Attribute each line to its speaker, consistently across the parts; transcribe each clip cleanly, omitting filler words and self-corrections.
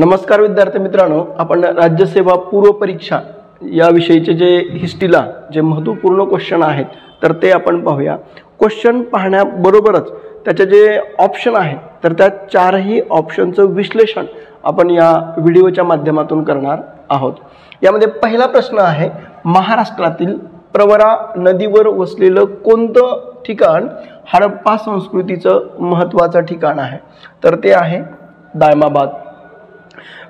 Speaker 1: नमस्कार विद्यार्थी मित्रांनो, आपण राज्यसेवा पूर्व परीक्षा या विषयीचे जे हिस्ट्रीला जे महत्त्वपूर्ण क्वेश्चन आहेत तर ते आपण पाहूया। क्वेश्चन पाहण्याबरोबरच त्याचे जे ऑप्शन आहेत तर त्या चारही ऑप्शनचं विश्लेषण आपण या व्हिडिओच्या माध्यमातून करणार आहोत। यामध्ये पहिला प्रश्न आहे, महाराष्ट्रातील प्रवरा नदीवर वसलेलं कोणतं ठिकाण हडप्पा संस्कृतीचं महत्त्वाचं ठिकाण आहे? तर ते आहे दायमाबाद।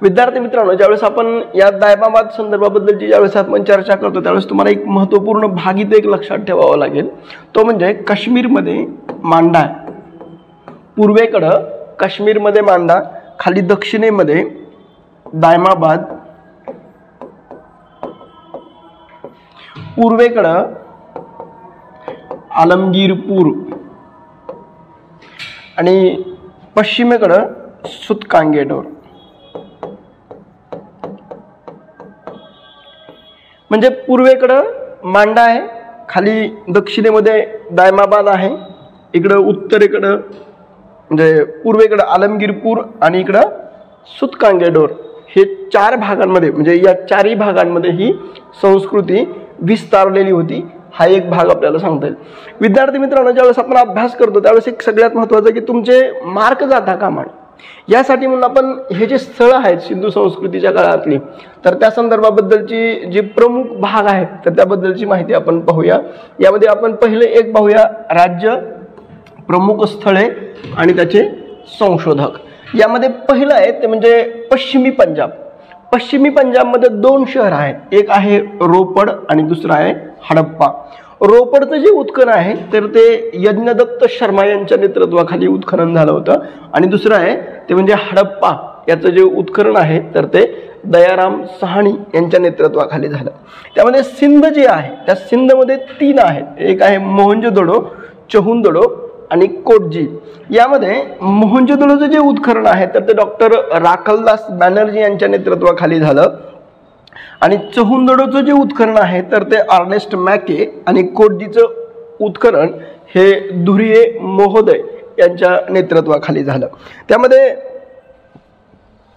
Speaker 1: विद्यार्थी मित्रांनो, ज्यावेळेस आपण या दायमाबाद संदर्भाबद्दलची ज्यावेळेस आपण चर्चा करतो त्यावेळेस तुम्हाला एक महत्त्वपूर्ण भाग इथे एक लक्षात ठेवावा लागेल, तो म्हणजे काश्मीरमध्ये मांडा, पूर्वेकडं काश्मीरमध्ये मांडा, खाली दक्षिणेमध्ये दायमाबाद, पूर्वेकडं आलमगीरपूर आणि पश्चिमेकडं सुतकांगेडोर। म्हणजे पूर्वेकडं मांडा आहे, खाली दक्षिणेमध्ये दायमाबाद आहे, इकडं उत्तरेकडं म्हणजे पूर्वेकडं आलमगीरपूर आणि इकडं सुतकांगेडोर। हे चार भागांमध्ये म्हणजे या चारही भागांमध्ये ही संस्कृती विस्तारलेली होती। हा एक भाग आपल्याला सांगता येईल। विद्यार्थी मित्रांनो, ज्यावेळेस आपण अभ्यास करतो त्यावेळेस एक सगळ्यात महत्त्वाचं की तुमचे मार्क जाता कामा नये, यासाठी म्हणून आपण हे जे स्थळ आहेत सिंधू संस्कृतीच्या काळातली तर त्या संदर्भाबद्दलची जी प्रमुख भाग आहेत तर त्याबद्दलची माहिती आपण पाहूया। यामध्ये आपण पहिले एक पाहूया राज्य, प्रमुख स्थळे आणि त्याचे संशोधक। यामध्ये पहिलं आहे ते म्हणजे पश्चिमी पंजाब। पश्चिमी पंजाबमध्ये दोन शहर आहेत, एक आहे रोपड आणि दुसरं आहे हडप्पा। रोपडचं जे उत्खनन आहे तर ते यज्ञदत्त शर्मा यांच्या नेतृत्वाखाली उत्खनन झालं होतं आणि दुसरं आहे ते म्हणजे हडप्पा याचं जे उत्खनन आहे तर ते दयाराम साहनी यांच्या नेतृत्वाखाली झालं। त्यामध्ये सिंध जे आहे त्या सिंधमध्ये तीन आहेत, एक आहे मोहनजोदडो, चहुंदडो आणि कोटजी। यामध्ये मोहनजोदडोचं जे उत्खनन आहे तर ते डॉक्टर राखलदास बॅनर्जी यांच्या नेतृत्वाखाली झालं आणि चहुंदडोचं जे उत्खनन आहे तर ते अर्नेस्ट मॅके आणि कोटजीचं उत्खनन हे धुरिये महोदय यांच्या नेतृत्वाखाली झालं। त्यामध्ये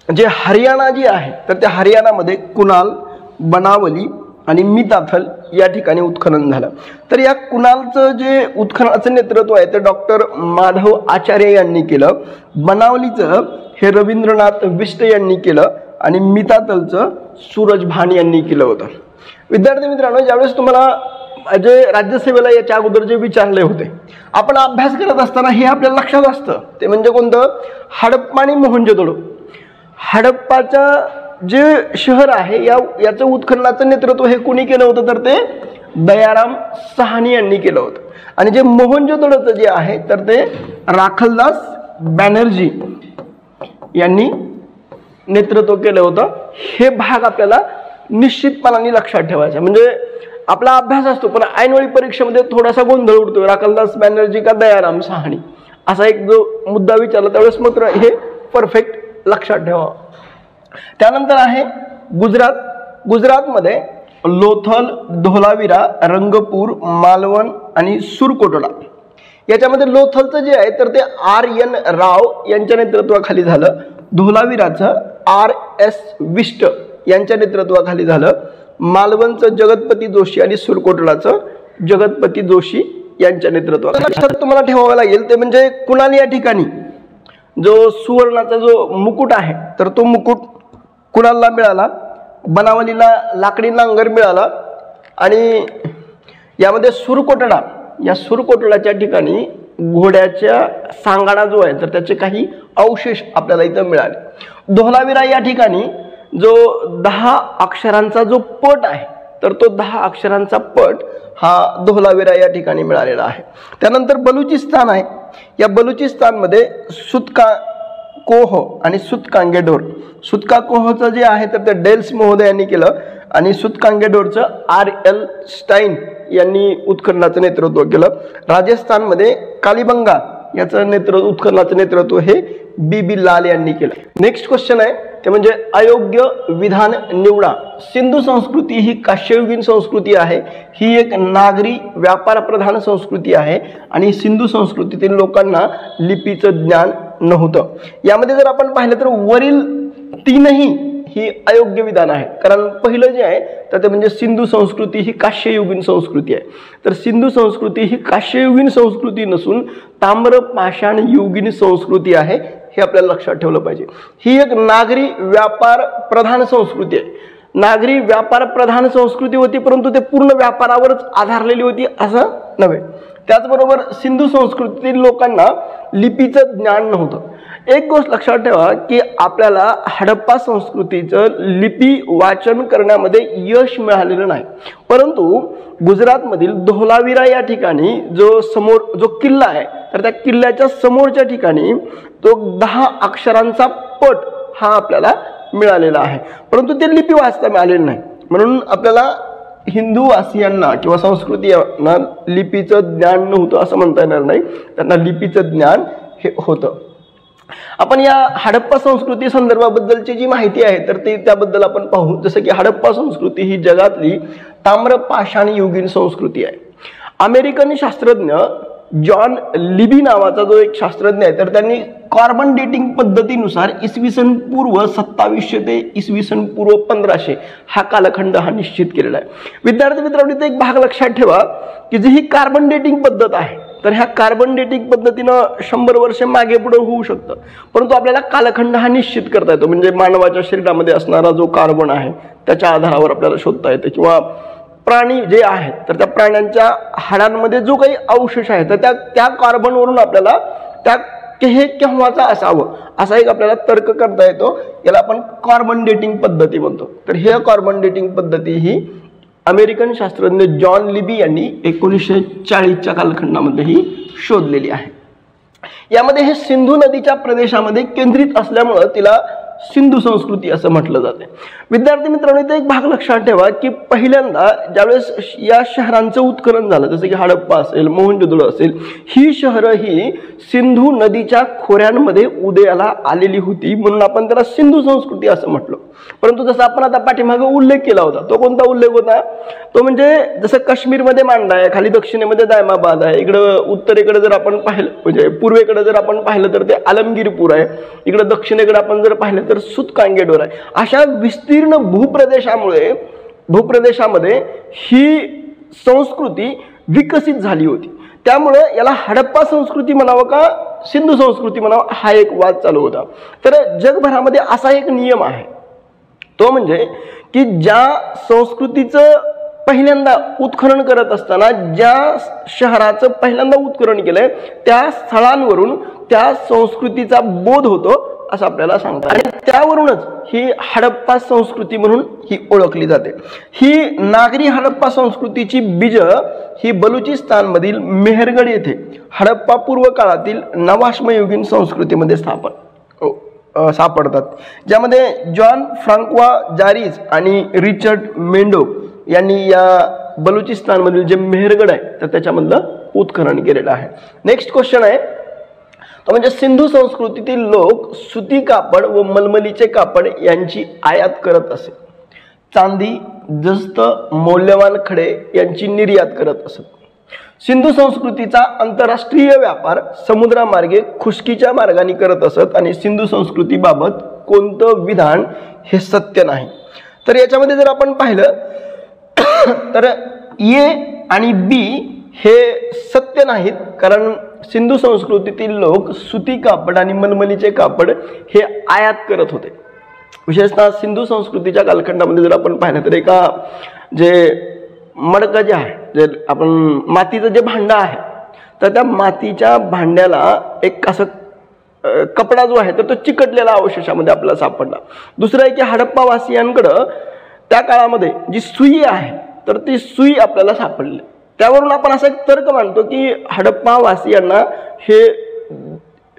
Speaker 1: जे हरियाणा जी आहे तर त्या हरियाणामध्ये कुणाल, बनावली आणि मिताथल या ठिकाणी उत्खनन झालं। तर या कुणालचं जे उत्खननाचं नेतृत्व आहे ते डॉक्टर माधव आचार्य यांनी केलं, बनावलीचं हे रवींद्रनाथ बिष्ट यांनी केलं आणि मिताथलचं सूरज भान यांनी केलं होतं। विद्यार्थी मित्रांनो, ज्यावेळेस तुम्हाला जे राज्यसेवेला याच्या अगोदर जे विचारले होते आपण अभ्यास करत असताना हे आपल्याला लक्षात असतं, ते म्हणजे कोणतं? हडप्पा आणि मोहनजोदडो। हडप्पाचं जे शहर आहे याचं उत्खननाचं नेतृत्व हे कोणी केलं होतं तर ते दयाराम साहनी यांनी केलं होतं आणि जे मोहनजोदडोचं जे आहे तर ते राखलदास बॅनर्जी यांनी नेतृत्व केलं होतं। हे भाग आपल्याला निश्चितपणाने लक्षात ठेवायचा, म्हणजे आपला अभ्यास असतो पण ऐनवेळी परीक्षेमध्ये थोडासा गोंधळ उडतो, राखलदास बॅनर्जी का दयाराम साहनी असा एक जो मुद्दा विचारला त्यावेळेस मात्र हे परफेक्ट लक्षात ठेवा। त्यानंतर आहे गुजरात। गुजरातमध्ये लोथल, धोलावीरा, रंगपूर, मालवण आणि सुरकोटला। याच्यामध्ये लोथलचं जे आहे तर ते RN राव यांच्या नेतृत्वाखाली झालं, धोलावीराचं RS विष्ट यांच्या नेतृत्वाखाली झालं, मालवणचं जगतपती जोशी आणि सुरकोटलाचं जगतपती जोशी यांच्या नेतृत्वाखाली। लक्षात तुम्हाला ठेवावं लागेल ते म्हणजे कुणाल या ठिकाणी जो सुवर्णाचा जो मुकुट आहे तर तो मुकुट कुणालला मिळाला, बनावलीला लाकडी नांगर मिळाला आणि यामध्ये सुरकोटला, या सुरकोटलाच्या ठिकाणी घोड्याच्या सांगाडा जो आहे तर त्याचे काही अवशेष आपल्याला इथं मिळाले। धोलावीरा या ठिकाणी जो 10 अक्षरांचा जो पट आहे तर तो 10 अक्षरांचा पट हा धोलावीरा या ठिकाणी मिळालेला आहे। त्यानंतर बलुचिस्तान आहे, या बलुचिस्तानमध्ये सुतकाकोह आणि सुतकांगेडोर। सुतकाकोहचं जे आहे तर ते डेल्स महोदय यांनी केलं आणि सुतकांगेडोरचं RL स्टाइन यांनी उत्खननाचं नेतृत्व केलं। राजस्थानमध्ये कालीबंगा याचं उत्खननाचं नेतृत्व हे BB लाल यांनी केलं। नेक्स्ट क्वेश्चन आहे ते म्हणजे अयोग्य विधान निवडा। सिंधू संस्कृती ही काश्ययुगीन संस्कृती आहे, ही एक नागरी व्यापार प्रधान संस्कृती आहे आणि सिंधू संस्कृतीतील लोकांना लिपीचं ज्ञान नव्हतं। यामध्ये जर आपण पाहिलं तर वरील तीनही ही अयोग्य विधान आहे. कारण पहिलं जे आहे तर ते म्हणजे सिंधू संस्कृती ही काश्ययुगीन संस्कृती आहे. तर सिंधू संस्कृती ही काश्ययुगीन संस्कृती नसून ताम्र पाषाण युगीन संस्कृती आहे, हे आपल्याला लक्षात ठेवलं पाहिजे. ही एक नागरी व्यापार प्रधान संस्कृती आहे. नागरी व्यापार प्रधान संस्कृती होती, परंतु ते पूर्ण व्यापारावरच आधारलेली होती असं नव्हे. त्याचबरोबर सिंधू संस्कृतीतील लोकांना लिपीचं ज्ञान नव्हतं. एक गोष्ट लक्षात ठेवा की आपल्याला हडप्पा संस्कृतीचं लिपी वाचन करण्यामध्ये यश मिळालेलं नाही, परंतु गुजरातमधील धोलावीरा या ठिकाणी जो किल्ला आहे तर त्या किल्ल्याच्या समोरच्या ठिकाणी तो 10 अक्षरांचा पट हा आपल्याला मिळालेला आहे, परंतु ते लिपी वाचता मिळालेली नाही. म्हणून आपल्याला हिंदू वासियांना किंवा संस्कृतीयांना लिपीचं ज्ञान नव्हतं असं म्हणता येणार नाही, त्यांना लिपीचं ज्ञान हे होतं. आपण या हडप्पा संस्कृती संदर्भाबद्दलची जी माहिती आहे तर त्याबद्दल आपण पाहू. जसं की हडप्पा संस्कृती ही जगातली ताम्र पाषाण युगीन संस्कृती आहे. अमेरिकन शास्त्रज्ञ जॉन लिबी नावाचा जो एक शास्त्रज्ञ आहे तर त्यांनी कार्बन डेटिंग पद्धतीनुसार इसवी सन पूर्व 2700 ते इसवी सन पूर्व 1500 हा कालखंड हा निश्चित केलेला आहे. विद्यार्थी मित्रांनो, एक भाग लक्षात ठेवा की जी ही कार्बन डेटिंग पद्धत आहे तर ह्या कार्बन डेटिंग पद्धतीनं 100 वर्ष मागे पुढे होऊ शकतं, परंतु आपल्याला कालखंड हा निश्चित करता येतो. म्हणजे मानवाच्या शरीरामध्ये असणारा जो कार्बन आहे त्याच्या आधारावर आपल्याला शोधता येते, किंवा प्राणी जे आहेत तर त्या प्राण्यांच्या हाडांमध्ये जो काही अवशेष आहे तर त्या कार्बनवरून आपल्याला हे केव्हाचा असावं असा एक आपल्याला तर्क करता येतो. याला आपण कार्बन डेटिंग पद्धती म्हणतो. तर हे कार्बन डेटिंग पद्धती ही अमेरिकन शास्त्रज्ञ जॉन लिबी यांनी 1940च्या कालखंडामध्ये ही शोधलेली आहे. यामध्ये हे सिंधू नदीच्या प्रदेशामध्ये केंद्रित असल्यामुळे तिला सिंधू संस्कृती असं म्हटलं जाते. विद्यार्थी मित्रांनो, इथे एक भाग लक्षात ठेवा की पहिल्यांदा ज्यावेळेस या शहरांचं उत्खनन झालं, जसं की हडप्पा असेल, मोहनजोदडो असेल, ही शहरं ही सिंधू नदीच्या खोऱ्यांमध्ये उदयाला आलेली होती, म्हणून आपण त्याला सिंधू संस्कृती असं म्हटलं. परंतु जसं आपण आता पाठीमागे उल्लेख केला होता तो कोणता उल्लेख होता, तो म्हणजे जसं काश्मीरमध्ये मांडा आहे, खाली दक्षिणेमध्ये दायमाबाद आहे, इकडं उत्तरेकडे जर आपण पाहिलं म्हणजे पूर्वेकडे जर आपण पाहिलं तर ते आलमगीरपूर आहे, इकडं दक्षिणेकडे आपण जर पाहिलं तर सुतकांगेडोर आहे. अशा विस्तीर्ण भूप्रदेशामध्ये ही संस्कृती विकसित झाली होती. त्यामुळे याला हडप्पा संस्कृती म्हणावं का सिंधू संस्कृती म्हणावं हा एक वाद चालू होता. तर जगभरामध्ये असा एक नियम आहे, तो म्हणजे की ज्या संस्कृतीचं पहिल्यांदा उत्खनन करत असताना ज्या शहराचं पहिल्यांदा उत्खनन केलंय त्या स्थळांवरून त्या संस्कृतीचा बोध होतो असं आपल्याला सांगतात, आणि त्यावरूनच ही हडप्पा संस्कृती म्हणून ही ओळखली जाते. ही नागरी हडप्पा संस्कृतीची बीज ही बलुचिस्तानमधील मेहरगड येथे हडप्पा पूर्व काळातील नवाश्मयुगीन संस्कृतीमध्ये सापडतात, ज्यामध्ये जॉन फ्रांक्वा जारीज आणि रिचर्ड मेंडो यांनी या बलुचिस्तानमधील जे मेहरगड आहे तर त्याच्यामधलं उत्खनन केलेलं आहे. नेक्स्ट क्वेश्चन आहे तो म्हणजे सिंधू संस्कृतीतील लोक सुती कापड व मलमलीचे कापड यांची आयात करत असे, चांदी, जस्त, मौल्यवान खडे यांची निर्यात करत असत. सिंधू संस्कृतीचा आंतरराष्ट्रीय व्यापार समुद्रामार्गे खुशकीच्या मार्गाने करत असत आणि सिंधू संस्कृतीबाबत कोणतं विधान हे सत्य नाही. तर याच्यामध्ये जर आपण पाहिलं तर ए आणि बी हे सत्य नाहीत, कारण सिंधू संस्कृतीतील लोक सुती कापड आणि मलमलीचे कापड हे आयात करत होते. विशेषतः सिंधू संस्कृतीच्या कालखंडामध्ये जर आपण पाहिलं तर एका जे मडकं जे आहे, जे आपण मातीचं जे भांडं आहे तर त्या मातीच्या भांड्याला एक असं कपडा जो आहे तर तो चिकटलेला अवशेषामध्ये आपल्याला सापडला. दुसरं आहे की हडप्पावासियांकडं त्या काळामध्ये जी सुई आहे तर ती सुई आपल्याला सापडली. त्यावरून आपण असा एक तर्क मांडतो की हडप्पावासियांना हे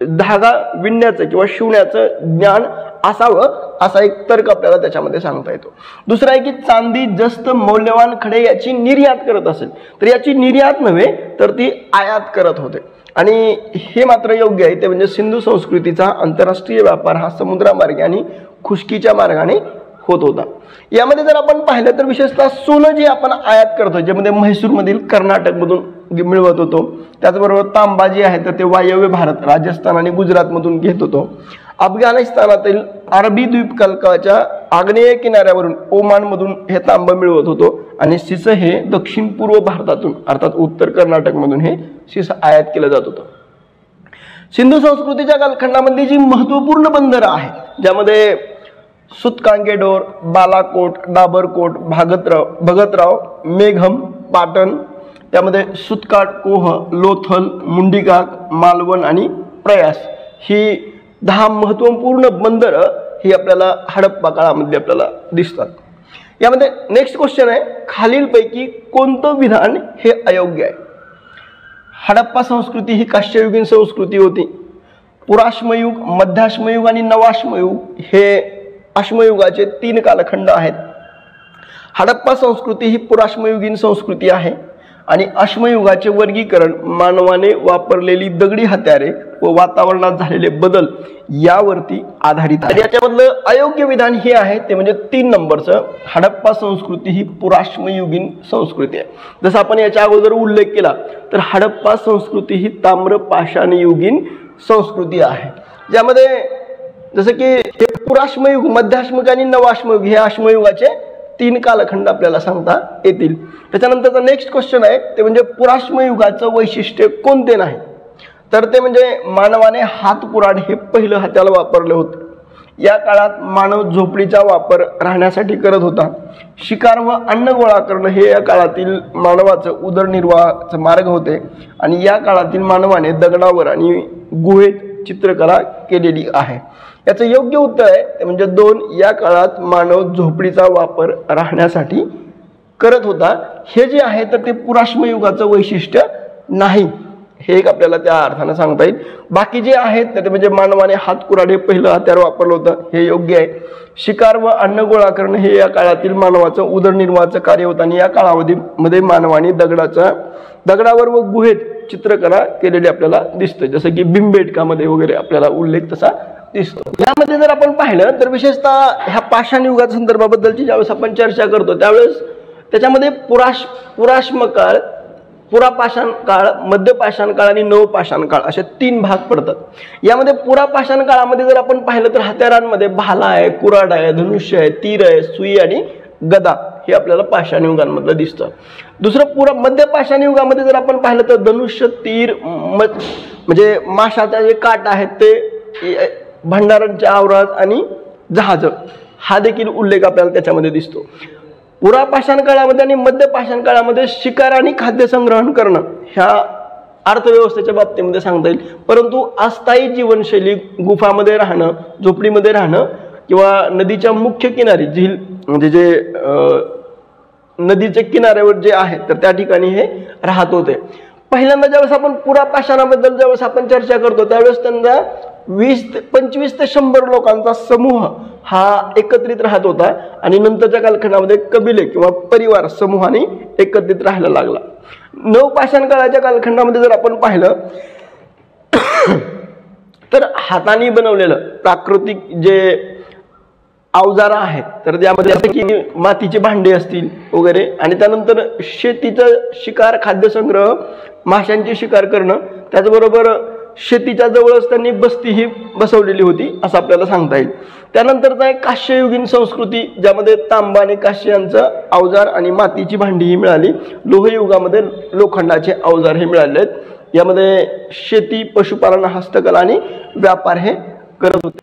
Speaker 1: धागा विणण्याचं किंवा शिवण्याचं ज्ञान असावं असा एक तर्क आपल्याला त्याच्यामध्ये सांगता येतो. दुसरा आहे की चांदी, जस्त, मौल्यवान खडे याची निर्यात करत असेल तर याची निर्यात नव्हे तर ती आयात करत होते, आणि हे मात्र योग्य आहे. ते म्हणजे सिंधू संस्कृतीचा आंतरराष्ट्रीय व्यापार हा समुद्रामार्गे आणि खुशकीच्या मार्गाने होत होता. यामध्ये जर आपण पाहिलं तर विशेषतः सोनं जे आपण आयात करतो, ज्यामध्ये म्हैसूरमधील कर्नाटकमधून मिळवत होतो, त्याचबरोबर तांबा जे आहे तर ते वायव्य भारत, राजस्थान आणि गुजरातमधून घेत होतो, अफगाणिस्तानातील अरबी द्वीपकल्पाच्या आग्नेय किनाऱ्यावरून ओमानमधून हे तांबं मिळवत होतो आणि सीस हे दक्षिण पूर्व भारतातून अर्थात उत्तर कर्नाटकमधून हे सीस आयात केलं जात होतं। सिंधू संस्कृतीच्या कालखंडामध्ये जी महत्त्वपूर्ण बंदरं आहेत ज्यामध्ये सुतकांगेडोर, बालाकोट, डाबरकोट, भगतराव, मेघम, पाटण, त्यामध्ये सुतकाट, कोह, लोथल, मुंडीकाक, मालवण आणि प्रयास ही 10 महत्त्वपूर्ण बंदरं ही आपल्याला हडप्पा काळामध्ये आपल्याला दिसतात। यामध्ये नेक्स्ट क्वेश्चन आहे, खालीलपैकी कोणतं विधान हे अयोग्य आहे? हडप्पा संस्कृती ही काश्ययुगीन संस्कृती होती। पुराश्मयुग, मध्याश्मयुग आणि नवाश्मयुग हे अश्मयुगाचे 3 कालखंड आहेत। हडप्पा संस्कृती ही पुराश्मयुगीन संस्कृती आहे आणि अश्मयुगाचे वर्गीकरण मानवाने वापरलेली दगडी हत्यारे व वातावरणात झालेले बदल यावरती आधारित आहे। याच्यामधलं अयोग्य विधान हे आहे ते म्हणजे 3 नंबरचं, हडप्पा संस्कृती ही पुराश्मयुगीन संस्कृती आहे। जसं आपण याच्या अगोदर उल्लेख केला तर हडप्पा संस्कृती ही ताम्र पाषाणयुगीन संस्कृती आहे, ज्यामध्ये जसं की हे पुराश्मयुग, मध्याश्मयुग आणि नवाश्मयुग हे अश्मयुगाचे 3 कालखंड आपल्याला सांगता येतील। त्याच्यानंतरचा नेक्स्ट क्वेश्चन आहे ते म्हणजे पुराश्मयुगाचं वैशिष्ट्य कोणते नाही? तर ते म्हणजे मानवाने हातकुऱ्हाड हे पहिलं हत्यार वापरलं होतं। या काळात मानव झोपडीचा वापर राहण्यासाठी करत होता। शिकार व अन्न गोळा करणं हे या काळातील मानवाचं उदरनिर्वाहाचे मार्ग होते आणि या काळातील मानवाने दगडावर आणि गुहेत चित्रकला केलेली आहे। याचं योग्य उत्तर आहे ते म्हणजे 2, या काळात मानव झोपडीचा वापर राहण्यासाठी करत होता। हे जे आहे तर ते पुराश्मयुगाचं वैशिष्ट्य नाही, हे एक आपल्याला त्या अर्थाने सांगता येईल। बाकी जे आहेत ते म्हणजे मानवाने हातकुऱ्हाड हे पहिलं हत्यार वापरलं होतं, हे योग्य आहे। शिकार व अन्न गोळा करणं हे या काळातील मानवाचं उदरनिर्वाहाचं कार्य होतं आणि या कालावधीमध्ये मानवाने दगडावर व गुहेत चित्रकला केलेली आपल्याला दिसते, जसं की भीमबेटकामध्ये वगैरे आपल्याला उल्लेख तसा दिसतो। यामध्ये जर आपण पाहिलं तर विशेषतः ह्या पाषाण युगा संदर्भाबद्दलची ज्यावेळेस आपण चर्चा करतो त्यावेळेस त्याच्यामध्ये पुराश्म काळ, पुरापाषाण काळ, मध्यपाषाण काळ आणि नवपाषाण काळ असे 3 भाग पडतात। यामध्ये पुरापाषाण काळामध्ये जर आपण पाहिलं तर हत्यारांमध्ये भाला आहे, कुऱ्हाड आहे, धनुष्य आहे, तीर आहे, सुई आणि गदा हे आपल्याला पाषाण युगांमधलं दिसतं। दुसरं मध्यपाषाण युगामध्ये जर आपण पाहिलं तर धनुष्य, तीर म्हणजे माशाचा जे काट आहेत ते, भंडारांच्या आवरात आणि जहाज हा देखील उल्लेख आपल्याला त्याच्यामध्ये दिसतो। पुरापाषाण काळामध्ये आणि मध्यपाषाण काळामध्ये शिकार आणि खाद्य संग्रहण करणं ह्या अर्थव्यवस्थेच्या बाबतीमध्ये सांगता येईल, परंतु अस्थायी जीवनशैली, गुफामध्ये राहणं, झोपडीमध्ये राहणं किंवा नदीच्या मुख्य किनारी झील म्हणजे जे नदीच्या किनाऱ्यावर जे आहे तर त्या ठिकाणी हे राहत होते। पहिल्यांदा ज्यावेळेस आपण पुरापाषाणाबद्दल ज्यावेळेस आपण चर्चा करतो त्यावेळेस त्यांना 25 ते 100 लोकांचा समूह हा एकत्रित राहत होता आणि नंतरच्या कालखंडामध्ये कबिले किंवा परिवार समूहाने एकत्रित राहायला लागला। नवपाषाण काळाच्या कालखंडामध्ये जर आपण पाहिलं तर हाताने बनवलेलं प्राकृतिक जे अवजार आहेत तर त्यामध्ये जसं की मातीची भांडी असतील वगैरे आणि त्यानंतर शेतीचं शिकार, खाद्य संग्रह, माशांची शिकार करणं, त्याचबरोबर शेतीच्या जवळच त्यांनी बस्ती ही बसवलेली होती असं आपल्याला सांगता येईल। त्यानंतरचा एक काश्ययुगीन संस्कृती ज्यामध्ये तांबा आणि काश्य यांचं अवजार आणि मातीची भांडी ही मिळाली। लोहयुगामध्ये लोखंडाचे अवजार हे मिळाले आहेत। यामध्ये शेती, पशुपालन, हस्तकला आणि व्यापार हे करत होते।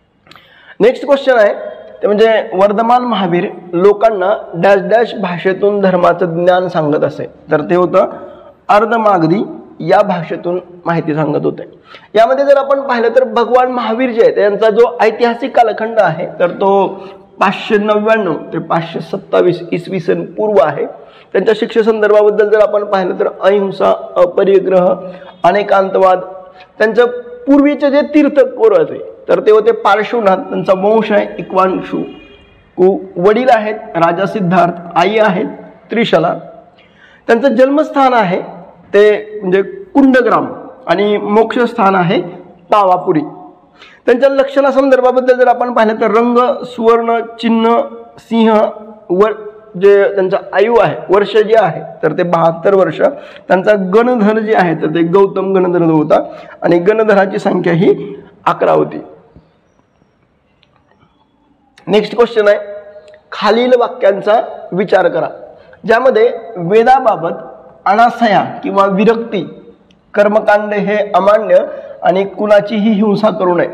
Speaker 1: नेक्स्ट क्वेश्चन आहे ते म्हणजे वर्धमान महावीर लोकांना डॅश डॅश भाषेतून धर्माचं ज्ञान सांगत असे, तर ते होतं अर्धमागधी या भाषेतून माहिती सांगत होते। यामध्ये जर आपण पाहिलं तर भगवान महावीर जे आहेत त्यांचा जो ऐतिहासिक कालखंड आहे तर तो 599 ते 527 इसवी सन पूर्व आहे। त्यांच्या शिक्षेसंदर्भाबद्दल जर आपण पाहिलं तर अहिंसा, अपरिग्रह, अनेकांतवाद, त्यांचं पूर्वीचे जे तीर्थंकर होते तर ते होते पार्श्वनाथ, त्यांचा वंश आहे इक्ष्वाकु, वडील आहेत राजा सिद्धार्थ, आई आहेत त्रिशला, त्यांचं जन्मस्थान आहे ते म्हणजे कुंडग्राम आणि मोक्षस्थान आहे पावापुरी। त्यांच्या लक्षणासंदर्भाबद्दल जर आपण पाहिलं तर रंग, सुवर्ण, चिन्ह, सिंह, वर जे त्यांचा आयु आहे वर्ष जे आहे तर ते 72 वर्ष। त्यांचा गणधर जे आहे तर ते गौतम गणधर होता आणि गणधराची संख्या ही 11 होती। नेक्स्ट क्वेश्चन आहे, खालील वाक्यांचा विचार करा ज्यामध्ये वेदाबाबत अनासया किंवा विरक्ती, कर्मकांड हे अमान्य आणि कुणाचीही हिंसा करू नये,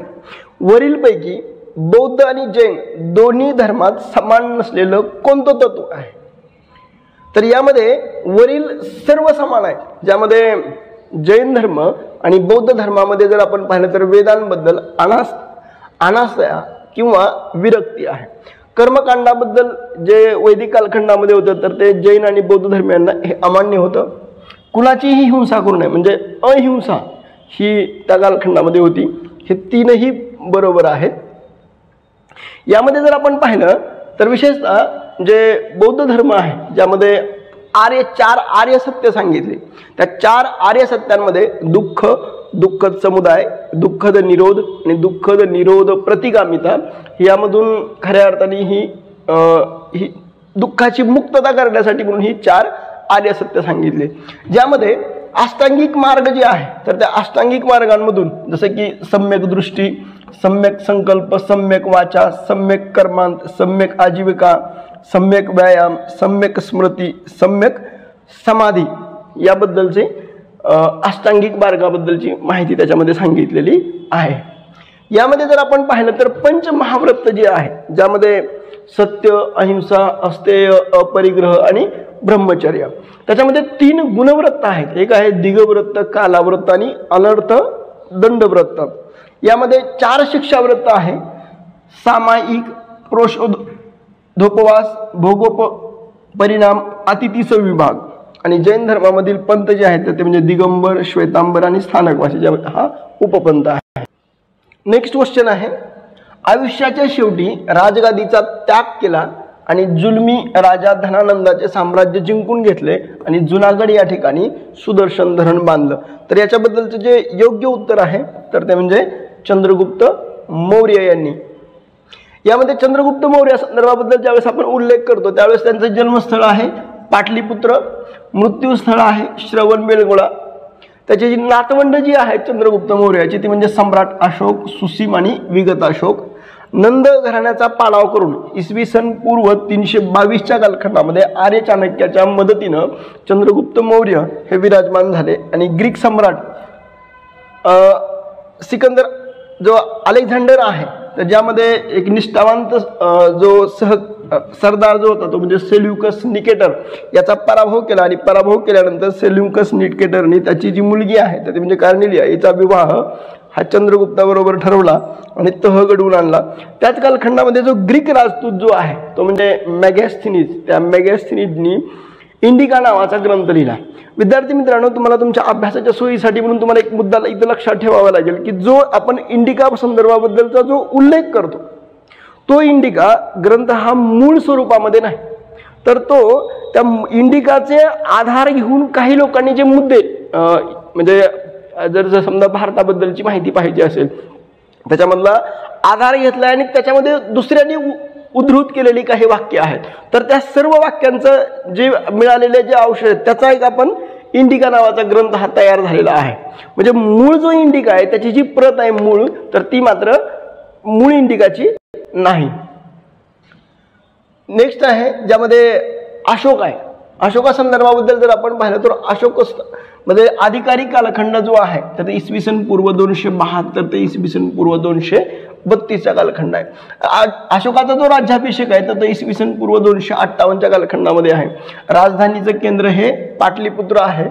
Speaker 1: वरीलपैकी बौद्ध आणि जैन दोन्ही धर्मात समान नसलेलं कोणतं तत्व आहे? तर यामध्ये वरील सर्व समान आहेत, ज्यामध्ये जैन धर्म आणि बौद्ध धर्मामध्ये जर आपण पाहिलं तर वेदांबद्दल अनासया किंवा विरक्ती आहे. कर्मकांडाबद्दल जे वैदिक कालखंडामध्ये होतं तर ते जैन आणि बौद्ध धर्मियांना हे अमान्य होतं. कुणाचीही हिंसा करू नये म्हणजे अहिंसा ही त्या कालखंडामध्ये होती. हे तीनही बरोबर आहेत. यामध्ये जर आपण पाहिलं तर विशेषतः जे बौद्ध धर्म आहे ज्यामध्ये चार आर्य सत्य सांगितले, त्या 4 आर्य सत्यांमध्ये दुःख, दुःखद समुदाय, दुःखद निरोध आणि दुःखद निरोध प्रतिगामिता यामधून खऱ्या अर्थाने ही दुःखाची मुक्तता करण्यासाठी म्हणून ही 4 आर्य सत्य सांगितले. ज्यामध्ये अष्टांगिक मार्ग जे आहे तर त्या अष्टांगिक मार्गांमधून जसं की सम्यक दृष्टी, सम्यक संकल्प, सम्यक वाचा, सम्यक कर्मांत, सम्यक आजीविका, सम्यक व्यायाम, सम्यक स्मृती, सम्यक समाधी याबद्दलचे अष्टांगिक मार्गाबद्दलची माहिती त्याच्यामध्ये सांगितलेली आहे. यामध्ये जर आपण पाहिलं तर पंचमहाव्रत जे आहे ज्यामध्ये सत्य, अहिंसा, अस्तेय, अपरिग्रह आणि ब्रह्मचर्य, त्याच्यामध्ये 3 गुणव्रत आहेत. एक आहे दिगव्रत, कालाव्रत आणि अनर्थ दंडव्रत. यामध्ये 4 शिक्षाव्रत आहे, सामायिक, प्रोषोधोपवास, भोगोपरिणाम, अतिथीस विभाग. आणि जैन धर्मामधील पंथ जे आहेत ते म्हणजे दिगंबर, श्वेतांबर आणि स्थानकवासी, ज्यामध्ये हा उपपंथ आहे. नेक्स्ट क्वेश्चन आहे, आयुष्याच्या शेवटी राजगादीचा त्याग केला आणि जुलमी राजा धनानंदाचे साम्राज्य जिंकून घेतले आणि जुनागड या ठिकाणी सुदर्शन धरण बांधलं. तर याच्याबद्दलचं जे योग्य उत्तर आहे तर ते म्हणजे चंद्रगुप्त मौर्य यांनी. यामध्ये चंद्रगुप्त मौर्य संदर्भाबद्दल ज्यावेळेस आपण उल्लेख करतो त्यावेळेस त्यांचं जन्मस्थळ आहे पाटलीपुत्र, मृत्यूस्थळ आहे श्रवणबेळगोळा. त्याची जी नातवंड जी आहेत चंद्रगुप्त मौर्याची ती म्हणजे सम्राट अशोक, सुसीम आणि विगत अशोक. नंद घराण्याचा पाडाव करून इसवी सन पूर्व 322च्या कालखंडामध्ये आर्य चाणक्याच्या मदतीनं चंद्रगुप्त मौर्य हे विराजमान झाले आणि ग्रीक सम्राट सिकंदर जो अलेक्झांडर आहे तर ज्यामध्ये एक निष्ठावंत जो सरदार जो होता तो म्हणजे सेल्युकस निकेटर याचा पराभव केला आणि पराभव केल्यानंतर सेल्युकस निकेटरने त्याची जी मुलगी आहे तर ती म्हणजे कार्नेलिया हिचा विवाह हा चंद्रगुप्ताबरोबर ठरवला आणि तह घडवून आणला. त्याच कालखंडामध्ये जो ग्रीक राजदूत जो आहे तो म्हणजे मेगॅस्थेनीज, त्या मेगॅस्थेनीजनी इंडिका नावाचा ग्रंथ लिहिला. विद्यार्थी मित्रांनो, तुम्हाला तुमच्या अभ्यासाच्या सोयीसाठी म्हणून तुम्हाला एक मुद्दा इथं लक्षात ठेवावा लागेल की जो आपण इंडिका संदर्भाबद्दलचा जो उल्लेख करतो तो इंडिका ग्रंथ हा मूळ स्वरूपामध्ये नाही, तर तो त्या इंडिकाचे आधार घेऊन काही लोकांनी जे मुद्दे म्हणजे जर समजा भारताबद्दलची माहिती पाहिजे असेल त्याच्यामधला आधार घेतला आणि त्याच्यामध्ये दुसऱ्यांनी उद्धृत केलेली काही वाक्य आहेत तर त्या सर्व वाक्यांचं जे मिळालेले जे अंश आहेत त्याचा एक आपण इंडिका नावाचा ग्रंथ हा तयार झालेला आहे. म्हणजे मूळ जो इंडिका आहे त्याची जी प्रत आहे मूळ तर ती मात्र मूळ इंडिकाची नाही. नेक्स्ट आहे ज्यामध्ये अशोक आहे. अशोका संदर्भाबद्दल जर आपण पाहिलं तर अशोक मध्ये अधिकारिक कालखंड जो आहे तर ते इसवी सन पूर्व 272 ते इसवी सन पूर्व 232चा कालखंड आहे. अशोकाचा जो राज्याभिषेक आहे तर तो इसवी सन पूर्व 258च्या कालखंडामध्ये आहे. राजधानीचं केंद्र हे पाटलीपुत्र आहे.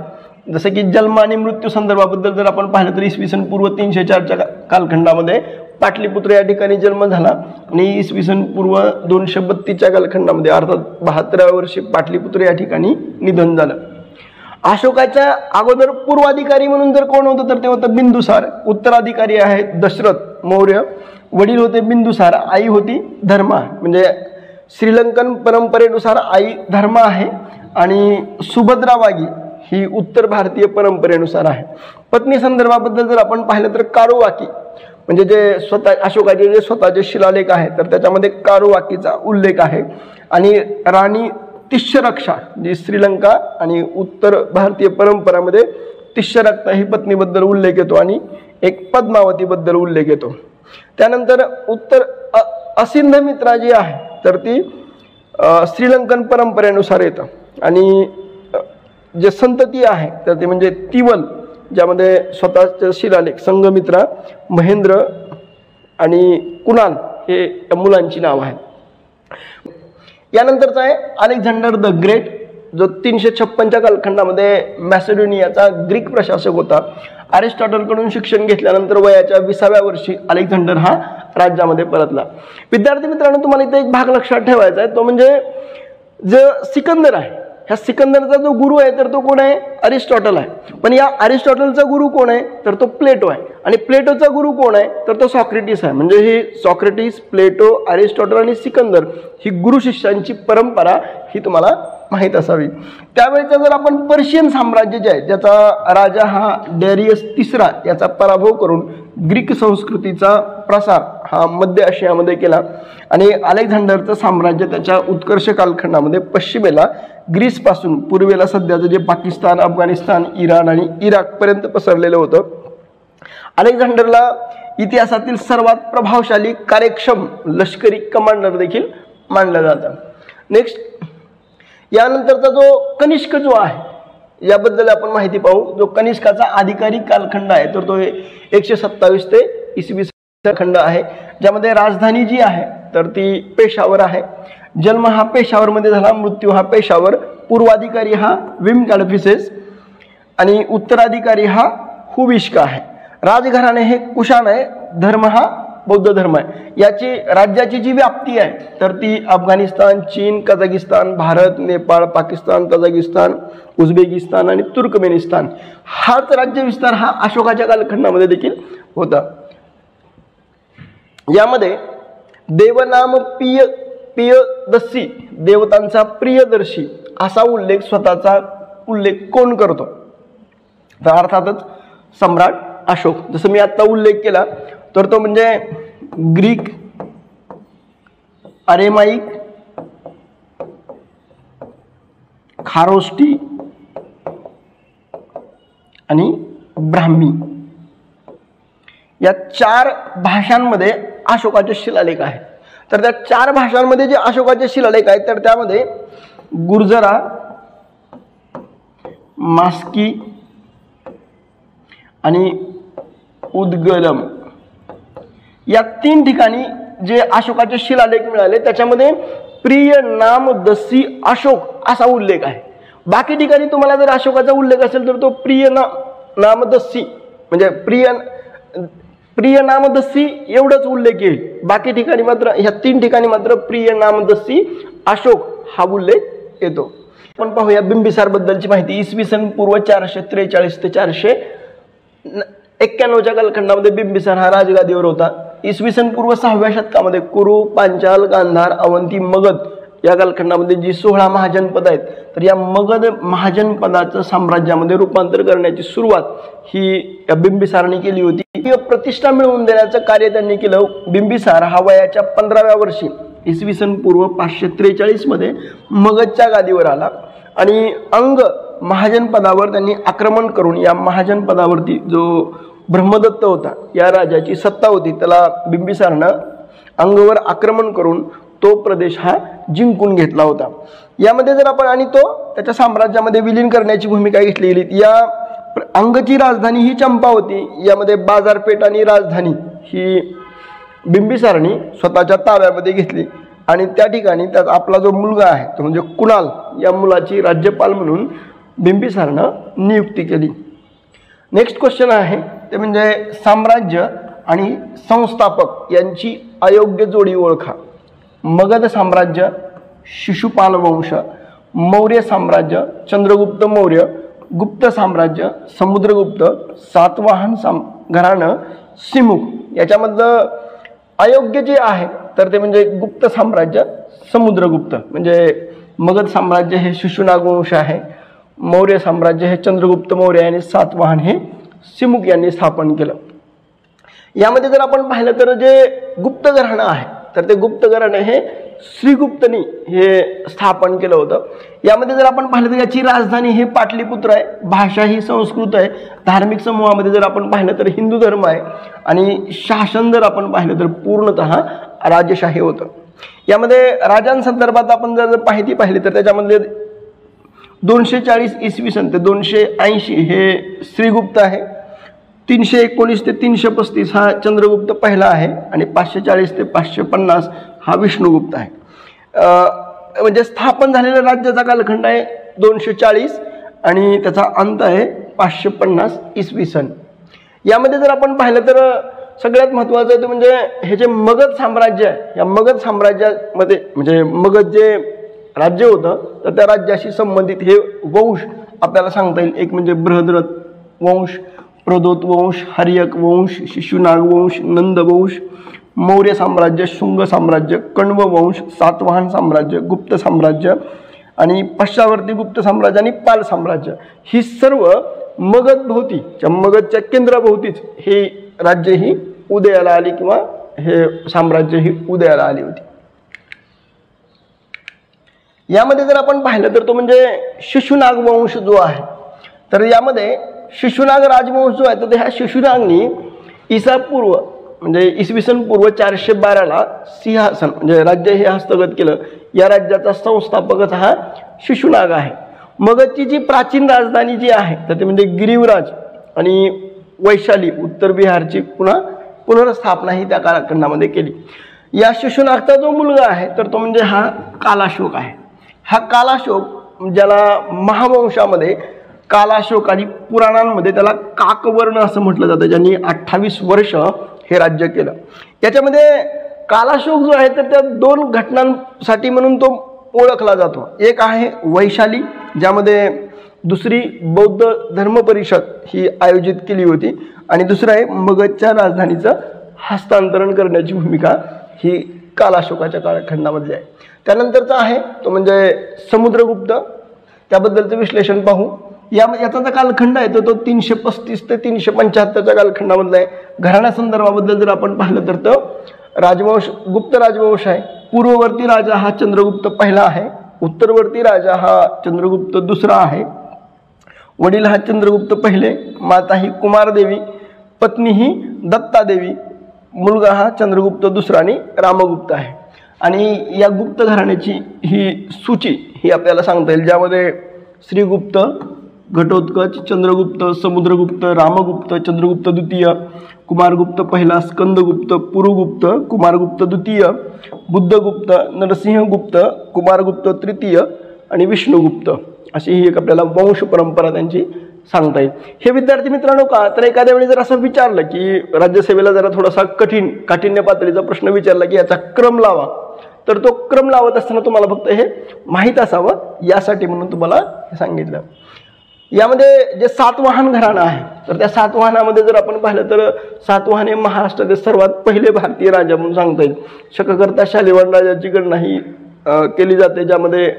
Speaker 1: जसं की जन्म आणि मृत्यू संदर्भाबद्दल जर आपण पाहिलं तर इसवी सन पूर्व 304च्या कालखंडामध्ये पाटलीपुत्र या ठिकाणी जन्म झाला आणि इसवी सन पूर्व 232च्या कालखंडामध्ये अर्थात 72व्या वर्षी पाटलीपुत्र या ठिकाणी निधन झालं. अशोकाच्या अगोदर पूर्वाधिकारी म्हणून जर कोण होतं तर ते होतं बिंदुसार. उत्तराधिकारी आहेत दशरथ मौर्य. वडील होते बिंदुसार, आई होती धर्मा. म्हणजे श्रीलंकन परंपरेनुसार आई धर्मा आहे आणि सुभद्रावागी ही उत्तर भारतीय परंपरेनुसार आहे. पत्नी संदर्भाबद्दल जर आपण पाहिलं तर कारुवाकी म्हणजे जे स्वतः अशोकाचे जे स्वतःचे शिलालेख आहेत तर त्याच्यामध्ये कारुवाकीचा उल्लेख आहे. आणि राणी तिष्यरक्षा जी श्रीलंका आणि उत्तर भारतीय परंपरामध्ये तिष्यरक्षा ही पत्नीबद्दल उल्लेख येतो आणि एक पद्मावतीबद्दल उल्लेख येतो. त्यानंतर असिंध मित्रा जी आहे तर ती श्रीलंकन परंपरेनुसार येतं आणि जे संतती आहे तर ते म्हणजे तिवल, ज्यामध्ये स्वतःचे शिलालेख संघमित्रा, महेंद्र आणि कुणाल हे या मुलांची नाव आहेत. यानंतरचा आहे अलेक्झांडर द ग्रेट, जो 356च्या कालखंडामध्ये मॅसेडोनियाचा ग्रीक प्रशासक होता. अरिस्टॉटलकडून शिक्षण घेतल्यानंतर वयाच्या 20व्या वर्षी अलेक्झांडर हा राज्यामध्ये परतला. विद्यार्थी मित्रांनो, तुम्हाला इथे एक भाग लक्षात ठेवायचा आहे, तो म्हणजे जो सिकंदर आहे, ह्या सिकंदरचा जो गुरु आहे तर तो कोण आहे? अरिस्टॉटल आहे. पण या अरिस्टॉटलचा गुरु कोण आहे तर तो प्लेटो आहे. आणि प्लेटोचा गुरु कोण आहे तर तो सॉक्रेटिस आहे. म्हणजे हे सॉक्रेटिस, प्लेटो, अरिस्टॉटल आणि सिकंदर ही गुरु शिष्यांची परंपरा ही तुम्हाला माहीत असावी. त्यावेळेचा जर आपण पर्शियन साम्राज्य जे आहे, ज्याचा राजा हा डॅरियस तिसरा याचा पराभव करून ग्रीक संस्कृतीचा प्रसार हा मध्य आशियामध्ये केला आणि अलेक्झांडरचं साम्राज्य त्याच्या उत्कर्ष कालखंडामध्ये पश्चिमेला ग्रीसपासून पूर्वेला सध्याचं जे पाकिस्तान, अफगाणिस्तान, इराण आणि इराकपर्यंत पसरलेलं होतं. अलेक्झांडरला इतिहासातील सर्वात प्रभावशाली, कार्यक्षम लष्करी कमांडर देखील मानलं जातं. नेक्स्ट, यानंतरचा जो कनिष्क जो आहे याबद्दल आपण माहिती पाहू. जो कनिष्काचा अधिकारी कालखंड आहे तर तो 127 ते इसवी खंड आहे, ज्यामध्ये राजधानी जी आहे तर ती पेशावर आहे. जन्म हा पेशावरमध्ये झाला, मृत्यू हा पेशावर, पूर्वाधिकारी हा विम कॅडफिसेस आणि उत्तराधिकारी हा हुविश्का आहे. राजघराणे हे कुशाण आहे, धर्म हा बौद्ध धर्म आहे. याची राज्याची जी व्याप्ती आहे तर ती अफगाणिस्तान, चीन, कझाकिस्तान, भारत, नेपाळ, पाकिस्तान, तजाकिस्तान, उझबेकिस्तान आणि तुर्कमेनिस्तान हाच राज्य विस्तार हा अशोकाच्या कालखंडामध्ये देखील होता. यामध्ये देवनाम प्रियदर्शी, देवतांचा प्रियदर्शी असा उल्लेख, स्वतःचा उल्लेख कोण करतो तर अर्थातच सम्राट अशोक. जसं मी आता उल्लेख केला तर तो म्हणजे ग्रीक, अरेमाइक, खारोष्टी आणि ब्राह्मी या 4 भाषांमध्ये अशोकाचे शिलालेख आहेत. तर त्या 4 भाषांमध्ये जे अशोकाचे शिलालेख आहेत तर त्यामध्ये गुर्जरा, मास्की आणि उद्गलम या 3 ठिकाणी जे अशोकाचे शिलालेख मिळाले त्याच्यामध्ये प्रिय नाम दसी अशोक असा उल्लेख आहे. बाकी ठिकाणी तुम्हाला जर अशोकाचा उल्लेख असेल तर तो प्रिय नामदस्सी म्हणजे प्रिय नामदस्सी एवढंच उल्लेख येईल. बाकी ठिकाणी मात्र ह्या 3 ठिकाणी मात्र प्रिय नामदस्सी अशोक हा उल्लेख येतो. आपण पाहूया बिंबिसार बद्दलची माहिती. इसवी सन पूर्व 443 ते 491च्या कालखंडामध्ये बिंबिसार हा राजगादीवर होता. इसवी सन पूर्व 6व्या शतकामध्ये कुरु, पांचाल, गांधार, अवंती, मगध या कालखंडामध्ये जी 16 महाजनपद आहेत तर या मगध महाजनपदाचं साम्राज्यामध्ये रूपांतर करण्याची सुरुवात ही या बिंबिसाराने केली होती. प्रतिष्ठा मिळवून देण्याचं कार्य त्यांनी केलं. बिंबिसार हा वयाच्या 15व्या वर्षी इसवी सन पूर्व 543 मध्ये मगधच्या गादीवर आला आणि अंग महाजनपदावर त्यांनी आक्रमण करून या महाजनपदावरती जो ब्रह्मदत्त होता या राजाची सत्ता होती त्याला बिंबिसारनं अंगवर आक्रमण करून तो प्रदेश हा जिंकून घेतला होता. यामध्ये जर आपण आणि तो त्याच्या साम्राज्यामध्ये विलीन करण्याची भूमिका घेतली गेली. या अंगची राजधानी ही चंपा होती. यामध्ये बाजारपेठ आणि राजधानी ही बिंबिसारने स्वतःच्या ताब्यामध्ये घेतली आणि त्या ठिकाणी त्यात आपला जो मुलगा आहे तो म्हणजे कुणाल या मुलाची राज्यपाल म्हणून बिंबिसारनं नियुक्ती केली. नेक्स्ट क्वेश्चन आहे ते म्हणजे साम्राज्य आणि संस्थापक यांची अयोग्य जोडी ओळखा. मगध साम्राज्य, शिशुपाल वंश, मौर्य साम्राज्य, चंद्रगुप्त मौर्य, गुप्त साम्राज्य, समुद्रगुप्त, सातवाहन घराणं, सिमुक याच्यामधलं अयोग्य जे आहे तर ते म्हणजे गुप्त साम्राज्य, समुद्रगुप्त. म्हणजे मगध साम्राज्य हे शिशुनाग वंश आहे, मौर्य साम्राज्य हे चंद्रगुप्त मौर्य आणि सातवाहन हे सिमुक यांनी स्थापन केलं. यामध्ये जर आपण पाहिलं तर जे गुप्त घराणं आहे तर ते गुप्त घराणं हे श्रीगुप्तनी हे स्थापन केलं होतं। यामध्ये जर आपण पाहिलं तर याची राजधानी हे पाटलीपुत्र आहे, भाषा ही संस्कृत आहे, धार्मिक समूहामध्ये जर आपण पाहिलं तर हिंदू धर्म आहे आणि शासन जर आपण पाहिलं तर पूर्णतः राजशाही होतं। यामध्ये राजांसंदर्भात आपण जर माहिती पाहिली तर त्याच्यामध्ये 240 इसवी सन ते 280 हे श्रीगुप्त आहे, 319 ते 335 हा चंद्रगुप्त पहिला आहे आणि 540 ते 550 हा विष्णुगुप्त आहे। म्हणजे स्थापन झालेल्या राज्याचा कालखंड आहे 240 आणि त्याचा अंत आहे 550 इसवी सन। यामध्ये जर आपण पाहिलं तर सगळ्यात महत्त्वाचं आहे ते म्हणजे हे जे मगध साम्राज्य आहे, या मगध साम्राज्यामध्ये म्हणजे मगध जे राज्य होतं तर त्या राज्याशी संबंधित हे वंश आपल्याला सांगता येईल। एक म्हणजे बृहद्रथ वंश, प्रदोत वंश, हर्यक वंश, शिशुनाग वंश, नंद वंश, मौर्य साम्राज्य, शुंग साम्राज्य, कण्व वंश, सातवाहन साम्राज्य, गुप्त साम्राज्य आणि पश्चावर्ती गुप्त साम्राज्य आणि पाल साम्राज्य, ही सर्व मगध भोवती मगधच्या केंद्राभोवतीच हे राज्य ही उदयाला आली किंवा हे साम्राज्य ही उदयाला आली होती। यामध्ये जर आपण पाहिलं तर तो म्हणजे शिशुनाग वंश जो आहे, तर यामध्ये शिशुनाग राजवंश जो आहे तर ह्या शिशुनागनी ईसापूर्व म्हणजे इसवी सन पूर्व 412ला सिंहासन म्हणजे राज्य हे हस्तगत केलं। या राज्याचा संस्थापकच हा शिशुनाग आहे। मगधची जी प्राचीन राजधानी जी आहे तर ते म्हणजे गिरिवराज आणि वैशाली उत्तर बिहारची पुनर्स्थापना ही त्या कालखंडामध्ये केली। या शिशुनागचा जो मुलगा आहे तर तो म्हणजे हा कालाशोक आहे। हा कालाशोक ज्याला महावंशामध्ये कालाशोक आणि पुराणांमध्ये त्याला काकवर्ण असं म्हटलं जातं, ज्यांनी 28 वर्ष हे राज्य केलं। याच्यामध्ये कालाशोक जो आहे तर त्या 2 घटनांसाठी म्हणून तो ओळखला जातो। एक आहे वैशाली, ज्यामध्ये दुसरी बौद्ध धर्म परिषद ही आयोजित केली होती आणि दुसरं आहे मगधच्या राजधानीचं हस्तांतरण करण्याची भूमिका ही कालाशोकाच्या कालखंडामध्ये आहे। त्यानंतरचा आहे तो म्हणजे समुद्रगुप्त, त्याबद्दलचं विश्लेषण पाहू। याचा जो कालखंड आहे तो 335 ते 375च्या कालखंडामधला आहे। घराण्यासंदर्भाबद्दल जर आपण पाहिलं तर तो राजवंश गुप्त राजवंश आहे। पूर्ववर्ती राजा हा चंद्रगुप्त पहिला आहे, उत्तरवर्ती राजा हा चंद्रगुप्त दुसरा आहे, वडील हा चंद्रगुप्त पहिले, माता ही कुमारदेवी, पत्नी ही दत्तादेवी, मुलगा हा चंद्रगुप्त दुसरा आणि रामगुप्त आहे। आणि या गुप्त घराण्याची ही सूची ही आपल्याला सांगता येईल, ज्यामध्ये श्रीगुप्त, घटोत्कच, चंद्रगुप्त, समुद्रगुप्त, रामगुप्त, चंद्रगुप्त द्वितीय, कुमारगुप्त पहिला, स्कंदगुप्त, पुरुगुप्त, कुमारगुप्त द्वितीय, बुद्धगुप्त, नरसिंहगुप्त, कुमारगुप्त तृतीय आणि विष्णुगुप्त अशी ही एक आपल्याला वंश परंपरा त्यांची सांगता येईल। हे विद्यार्थी मित्रांनो का तर एखाद्या वेळी जर असं विचारलं की राज्यसेवेला जरा थोडासा काठिण्य पातळीचा प्रश्न विचारला की याचा क्रम लावा, तर तो क्रम लावत असताना तुम्हाला फक्त हे माहीत असावं यासाठी म्हणून तुम्हाला हे सांगितलं। यामध्ये जे सातवाहन घराणं आहे तर त्या सातवाहनामध्ये जर आपण पाहिलं तर सातवाहन हे महाराष्ट्रातील सर्वात पहिले भारतीय राजा म्हणून सांगता येईल। शककर्ता शालिवाहन राजाची गणना ही केली जाते, ज्यामध्ये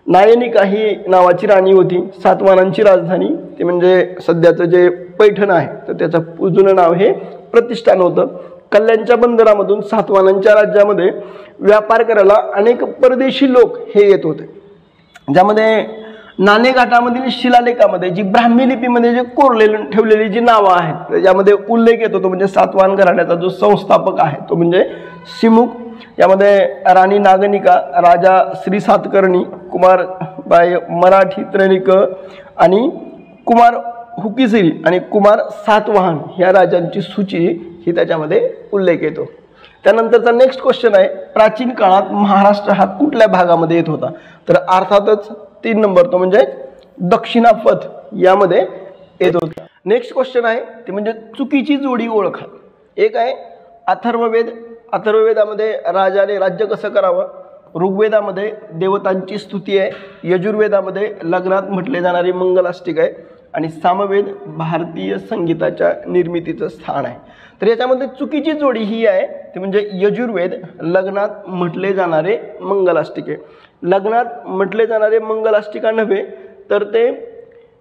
Speaker 1: नायनिका ही नावाची राणी होती। सातवाहनांची राजधानी ते म्हणजे सध्याचं जे पैठण आहे तर त्याचं जुनं नाव हे प्रतिष्ठान होतं। कल्याणच्या बंदरामधून सातवाहनांच्या राज्यामध्ये व्यापार करायला अनेक परदेशी लोक हे येत होते, ज्यामध्ये नाणेघाटामधील शिलालेखामध्ये जी ब्राह्मी लिपीमध्ये जे कोरलेली ठेवलेली जी नावं आहेत त्यामध्ये उल्लेख येतो तो म्हणजे सातवाहन घराण्याचा जो संस्थापक आहे तो म्हणजे सिमुक। यामध्ये राणी नागनिका, राजा श्री सातकर्णी, कुमार बाय मराठी त्रैनिक आणि कुमार हुकीसिरी आणि कुमार सातवाहन ह्या राजांची सूची ही त्याच्यामध्ये उल्लेख येतो। त्यानंतरचा नेक्स्ट क्वेश्चन आहे, प्राचीन काळात महाराष्ट्र हा कुठल्या भागामध्ये येत होता, तर अर्थातच 3 नंबर तो म्हणजे दक्षिणापथ यामध्ये येत होता। नेक्स्ट क्वेश्चन आहे ते म्हणजे चुकीची जोडी ओळखा। एक आहे अथर्ववेद, अथर्ववेदामध्ये राजाने राज्य कसं करावं, ऋग्वेदामध्ये देवतांची स्तुती आहे, यजुर्वेदामध्ये लग्नात म्हटले जाणारे मंगलाष्टिक आहे आणि सामवेद भारतीय संगीताच्या निर्मितीचं स्थान आहे। तर याच्यामध्ये चुकीची जोडी ही आहे ते म्हणजे यजुर्वेद लग्नात म्हटले जाणारे मंगलाष्टिक आहे। लग्नात म्हटले जाणारे मंगलाष्टिका नव्हे तर ते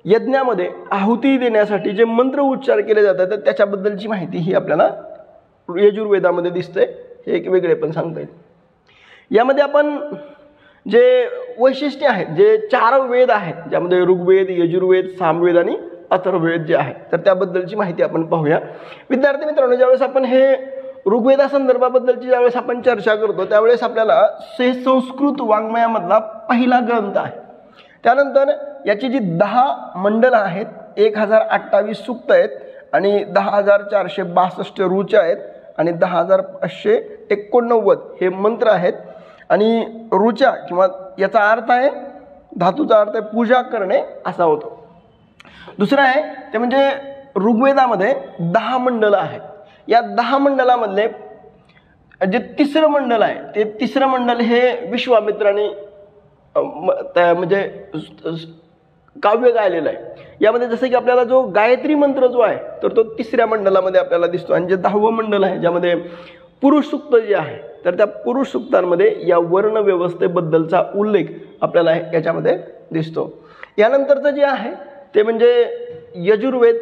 Speaker 1: यज्ञामध्ये आहुती देण्यासाठी जे मंत्र उच्चार केले जातात तर त्याच्याबद्दलची माहिती ही आपल्याला यजुर्वेदामध्ये दिसते, हे एक वेगळे पण सांगता येईल। यामध्ये आपण जे वैशिष्ट्य आहेत, जे 4 वेद आहेत, ज्यामध्ये ऋग्वेद, यजुर्वेद, सामवेद आणि अथर्ववेद जे आहे, तर त्याबद्दलची माहिती आपण पाहूया. विद्यार्थी मित्रांनो, ज्यावेळेस आपण हे ऋग्वेदासंदर्भाबद्दलची ज्यावेळेस आपण चर्चा करतो त्यावेळेस आपल्याला संस्कृत वाङ्मयामधला पहिला ग्रंथ आहे. त्यानंतर याची जी 10 मंडलं आहेत, 1028 सूक्त आहेत आणि 10,462 ऋचा आहेत आणि 10,589 हे मंत्र आहेत. आणि ऋचा किंवा याचा अर्थ आहे, धातूचा अर्थ आहे पूजा करणे असा होतो. दुसरं आहे ते म्हणजे ऋग्वेदामध्ये 10 मंडलं आहेत. या 10 मंडलामधले जे तिसरं मंडल आहे ते तिसरं मंडल हे विश्वामित्राने म्हणजे काव्य गायलेलं आहे. यामध्ये जसं की आपल्याला जो गायत्री मंत्र जो आहे तर तो 3ऱ्या मंडलामध्ये आपल्याला दिसतो. आणि जे 10वं मंडल आहे ज्यामध्ये पुरुष सूक्त जे आहे तर त्या पुरुष सूक्तांमध्ये या वर्ण व्यवस्थेबद्दलचा उल्लेख आपल्याला याच्यामध्ये दिसतो. यानंतरचं जे आहे ते म्हणजे यजुर्वेद.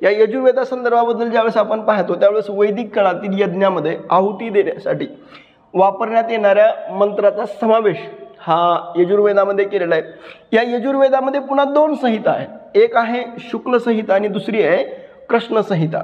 Speaker 1: या यजुर्वेदासंदर्भाबद्दल ज्यावेळेस आपण पाहतो त्यावेळेस वैदिक काळातील यज्ञामध्ये आहुती देण्यासाठी वापरण्यात येणाऱ्या मंत्राचा समावेश हा यजुर्वेदामध्ये केलेला आहे. या यजुर्वेदामध्ये पुन्हा 2 संहिता आहेत. एक आहे शुक्ल संहिता आणि दुसरी आहे कृष्ण संहिता.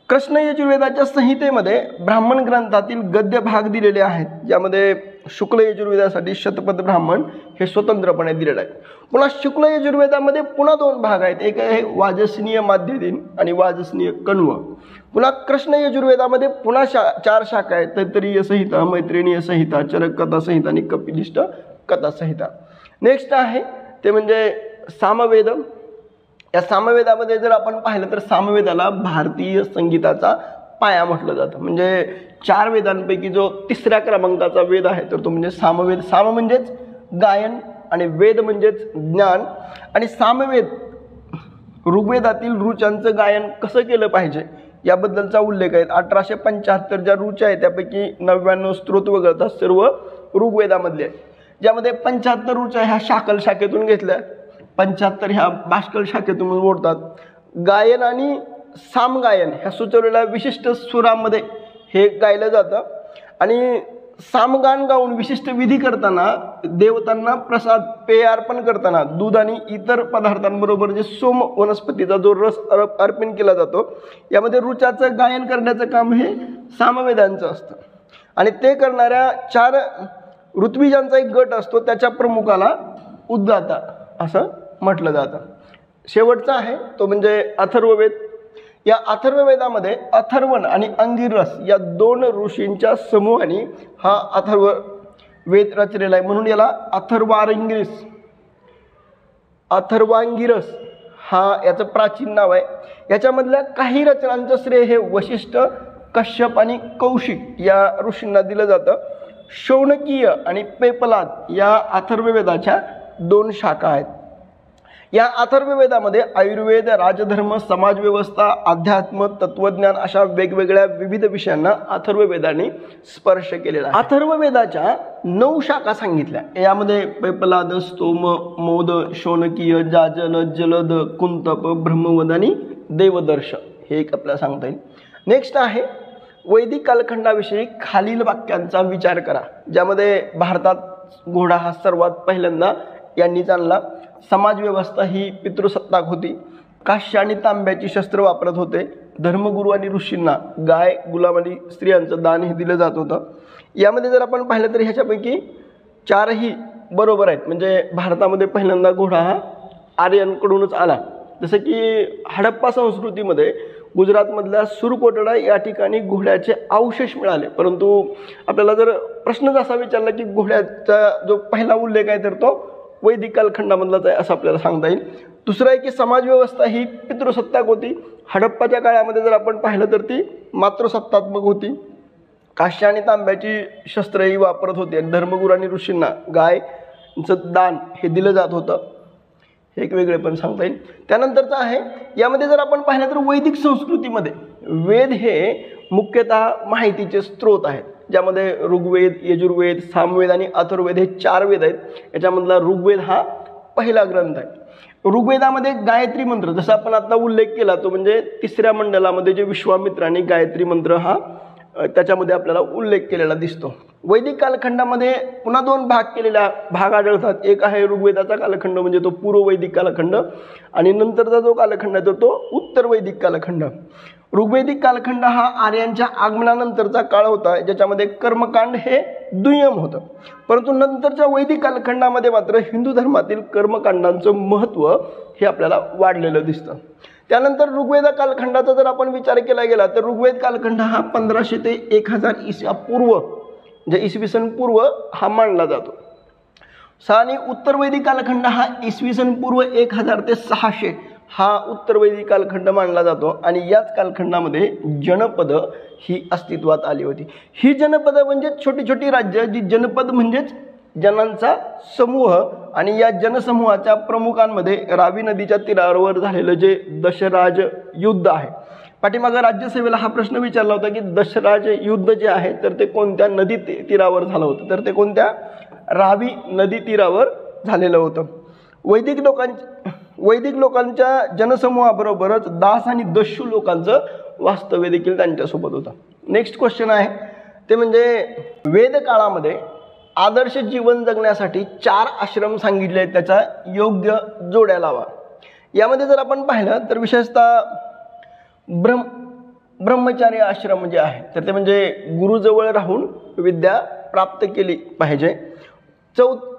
Speaker 1: कृष्ण यजुर्वेदाच्या संहितेमध्ये ब्राह्मण ग्रंथातील गद्य भाग दिलेले आहेत, ज्यामध्ये शुक्ल यजुर्वेदासाठी शतपथ ब्राह्मण हे स्वतंत्रपणे दिलेलं आहे. पुन्हा शुक्ल यजुर्वेदामध्ये पुन्हा 2 भाग आहेत. एक आहे वाजसनीय माध्यदीन आणि वाजसनीय कण्व. पुन्हा कृष्ण यजुर्वेदामध्ये पुन्हा 4 शाखा आहेत, तैत्तरीय संहिता, मैत्रिणीय संहिता, चरक कथा संहिता आणि कपिलिष्ट कथा संहिता. नेक्स्ट आहे ते म्हणजे सामवेद. या सामवेदामध्ये जर आपण पाहिलं तर सामवेदाला भारतीय संगीताचा पाया म्हटलं जातं. म्हणजे 4 वेदांपैकी जो 3ऱ्या क्रमांकाचा वेद आहे तर तो म्हणजे सामवेद. साम म्हणजेच गायन आणि वेद म्हणजेच ज्ञान. आणि सामवेद ऋग्वेदातील ऋचांचं गायन कसं केलं पाहिजे याबद्दलचा उल्लेख आहे. 1875 ज्या ऋचा आहेत त्यापैकी 99 स्तोत्र वगळता सर्व ऋग्वेदामधले आहेत. ज्यामध्ये 75 ऋचा ह्या शाकल शाखेतून घेतल्या, 75 ह्या बाष्कल शाखेतून ओढतात. गायन आणि सामगायन ह्या सुचवलेल्या विशिष्ट सुरामध्ये हे गायलं जातं. आणि सामगान गाऊन विशिष्ट विधी करताना देवतांना प्रसाद पेय अर्पण करताना दूध आणि इतर पदार्थांबरोबर जे सोम वनस्पतीचा जो रस अर्पण केला जातो यामध्ये ऋचाचं गायन करण्याचं काम हे सामवेदांचं असतं. आणि ते करणाऱ्या 4 ऋत्विजांचा एक गट असतो, त्याच्या प्रमुखाला उद्गाता असं म्हटलं जातं. शेवटचा आहे तो म्हणजे अथर्ववेद. या अथर्ववेदामध्ये अथर्वण आणि अंगिरस या 2 ऋषींच्या समूहाने हा अथर्ववेद रचलेला आहे, म्हणून याला अथर्वांगिरस हा याचं प्राचीन नाव आहे. याच्यामधल्या काही रचनांचं श्रेय हे वशिष्ठ, कश्यप आणि कौशिक या ऋषींना दिलं जातं. शौनकीय आणि पेपलाद या अथर्ववेदाच्या 2 शाखा आहेत. या अथर्ववेदामध्ये आयुर्वेद, राजधर्म, समाजव्यवस्था, अध्यात्म, तत्वज्ञान अशा वेगवेगळ्या विविध विषयांना अथर्ववेदाने स्पर्श केलेला आहे. अथर्ववेदाच्या 9 शाखा सांगितल्या. यामध्ये पेपलाद, स्तोम, मोद, शौनकीय, जाजल, जलद, कुंतप, ब्रह्मवद आणि देवदर्श हे एक आपल्याला सांगता येईल. नेक्स्ट आहे वैदिक कालखंडाविषयी खालील वाक्यांचा विचार करा. ज्यामध्ये भारतात घोडा हा सर्वात पहिल्यांदा यांनीच आणला. समाजव्यवस्था ही पितृसत्ताक होती. काश्य आणि तांब्याची शस्त्र वापरत होते. धर्मगुरू आणि ऋषींना गाय, गुलाम आणि स्त्रियांचं दान हे दिलं जात होतं. यामध्ये जर आपण पाहिलं तर ह्याच्यापैकी 4ही बरोबर आहेत. म्हणजे भारतामध्ये पहिल्यांदा घोडा हा आर्यांकडूनच आला. जसं की हडप्पा संस्कृतीमध्ये गुजरातमधल्या सुरकोटडा या ठिकाणी घोड्याचे अवशेष मिळाले. परंतु आपल्याला जर प्रश्नच असा विचारला की घोड्याचा जो पहिला उल्लेख आहे तर तो वैदिक कालखंडामधलाच आहे असं आपल्याला सांगता येईल. दुसरं आहे की समाजव्यवस्था ही पितृसत्ताक होती. हडप्पाच्या काळामध्ये जर आपण पाहिलं तर ती मातृसत्तात्मक होती. काश्य आणि तांब्याची शस्त्रही वापरत होते. धर्मगुरू आणि ऋषींना गायचं दान हे दिलं जात होतं. हे एक वेगळे पण सांगता येईल. त्यानंतरचं आहे यामध्ये जर आपण पाहिलं तर वैदिक संस्कृतीमध्ये वेद हे मुख्यतः माहितीचे स्रोत आहेत. ज्यामध्ये ऋग्वेद, यजुर्वेद, सामवेद आणि अथर्ववेद हे 4 वेद आहेत. याच्यामधला ऋग्वेद हा पहिला ग्रंथ आहे. ऋग्वेदामध्ये गायत्री मंत्र जसं आपण आता उल्लेख केला तो म्हणजे 3ऱ्या मंडलामध्ये जे विश्वामित्राने गायत्री मंत्र हा त्याच्यामध्ये आपल्याला उल्लेख केलेला दिसतो. वैदिक कालखंडामध्ये पुन्हा 2 भाग आढळतात. एक आहे ऋग्वेदाचा कालखंड म्हणजे तो पूर्व वैदिक कालखंड, आणि नंतरचा जो कालखंड आहे तो उत्तर वैदिक कालखंड. ऋग्वेदिक कालखंड हा आर्यांच्या आगमनानंतरचा काळ होता, ज्याच्यामध्ये कर्मकांड हे दुय्यम होतं. परंतु नंतरच्या वैदिक कालखंडामध्ये मात्र हिंदू धर्मातील कर्मकांडांचं महत्त्व हे आपल्याला वाढलेलं दिसतं. त्यानंतर ऋग्वेद कालखंडाचा जर आपण विचार केला गेला तर ऋग्वेद कालखंड हा 1500 ते 1000 ईसापूर्व म्हणजे इसवी सन पूर्व हा मानला जातो. आणि उत्तर वैदिक कालखंड हा इसवी सन पूर्व 1000 ते 600 हा उत्तर वैदिक कालखंड मानला जातो. आणि याच कालखंडामध्ये जनपद ही अस्तित्वात आली होती. ही जनपद म्हणजे छोटी छोटी राज्य, जी जनपद म्हणजेच जनांचा समूह, आणि या जनसमूहाच्या प्रमुखांमध्ये रावी नदीच्या तीरावर झालेलं जे दशराज युद्ध आहे. पाठीमागं राज्यसेवेला हा प्रश्न विचारला होता की दशराज युद्ध जे आहे तर ते कोणत्या नदी तीरावर झालं होतं, तर ते कोणत्या रावी नदी तीरावर झालेलं होतं. वैदिक लोकांच्या जनसमूहाबरोबरच दास आणि दस्यू लोकांचं वास्तव्य देखील त्यांच्यासोबत होतं. नेक्स्ट क्वेश्चन आहे ते म्हणजे वेद काळामध्ये आदर्श जीवन जगण्यासाठी 4 आश्रम सांगितले आहेत, त्याचा योग्य जोड्या लावा. यामध्ये जर आपण पाहिलं तर विशेषतः ब्रह्मचार्य आश्रम जे आहे तर ते म्हणजे गुरुजवळ राहून विद्या प्राप्त केली पाहिजे.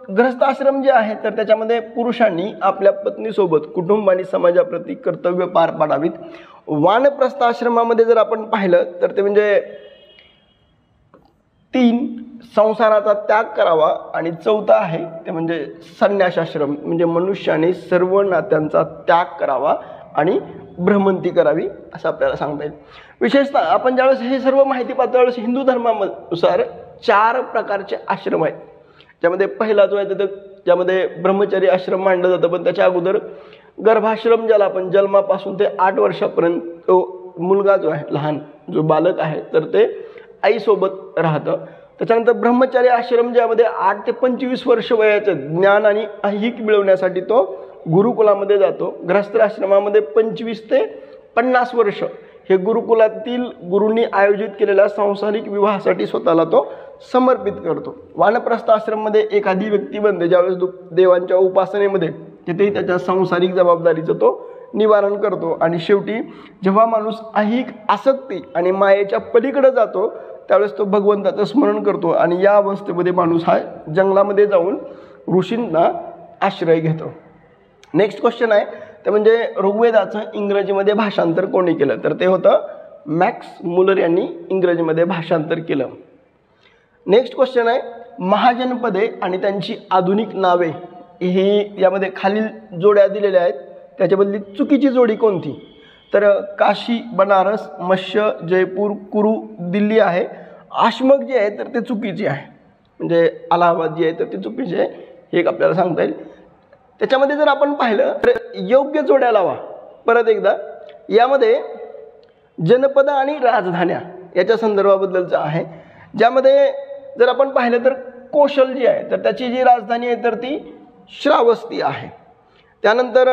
Speaker 1: गृहस्थ आश्रम जे आहे तर त्याच्यामध्ये पुरुषांनी आपल्या पत्नीसोबत कुटुंब आणि समाजाप्रती कर्तव्य पार पाडावीत. वानप्रस्थ आश्रमामध्ये जर आपण पाहिलं तर ते म्हणजे 3 संसाराचा त्याग करावा, आणि 4था आहे ते म्हणजे संन्यासाश्रम म्हणजे मनुष्याने सर्व नात्यांचा त्याग करावा आणि भ्रमंती करावी असं आपल्याला सांगता येईल. विशेषतः आपण ज्यावेळेस हे सर्व माहिती पाहतो त्यावेळेस हिंदू धर्मानुसार 4 प्रकारचे आश्रम आहेत, ज्यामध्ये पहिला जो आहे तर ज्यामध्ये ब्रह्मचर्य आश्रम मानलं जातं, पण त्याच्या अगोदर गर्भाश्रम ज्याला आपण जन्मापासून ते 8 वर्षापर्यंत तो मुलगा जो आहे लहान जो बालक आहे तर ते आईसोबत राहतं. त्याच्यानंतर ब्रह्मचर्य आश्रम ज्यामध्ये 8 ते 25 वर्ष वयाचं ज्ञान आणि ऐहिक मिळवण्यासाठी तो गुरुकुलामध्ये जातो. गृहस्थ आश्रमामध्ये 25 ते 50 वर्ष हे गुरुकुलातील गुरूंनी आयोजित केलेल्या सांसारिक विवाहासाठी स्वतःला तो समर्पित करतो. वानप्रस्थ आश्रममध्ये एखादी व्यक्ती बनते ज्यावेळेस देवांच्या उपासनेमध्ये तिथेही त्याच्या सांसारिक जबाबदारीचं तो निवारण करतो. आणि शेवटी जेव्हा माणूस ऐहिक आसक्ती आणि मायेच्या पलीकडे जातो त्यावेळेस तो भगवंताचं स्मरण करतो, आणि या अवस्थेमध्ये माणूस हा जंगलामध्ये जाऊन ऋषींना आश्रय घेतो. नेक्स्ट क्वेश्चन आहे ते म्हणजे ऋग्वेदाचं इंग्रजीमध्ये भाषांतर कोणी केलं, तर ते होतं मॅक्स मुलर यांनी इंग्रजीमध्ये भाषांतर केलं. नेक्स्ट क्वेश्चन आहे महाजनपदे आणि त्यांची आधुनिक नावे ही यामध्ये खालील जोड्या दिलेल्या आहेत, त्याच्याबद्दली चुकीची जोडी कोणती, तर काशी, बनारस, मत्स्य, जयपूर, कुरू, दिल्ली आहे. आश्मक जे आहे तर ते चुकीचे आहे, म्हणजे अलाहाबाद जी आहे तर ती चुकीची आहे, हे एक आपल्याला सांगता येईल. त्याच्यामध्ये जर आपण पाहिलं तर योग्य जोड्या लावा. परत एकदा यामध्ये जनपद आणि राजधान्या याच्या संदर्भाबद्दलचं आहे, ज्यामध्ये जर आपण पाहिलं तर कौशल जी आहे तर त्याची जी राजधानी आहे तर ती श्रावस्ती आहे. त्यानंतर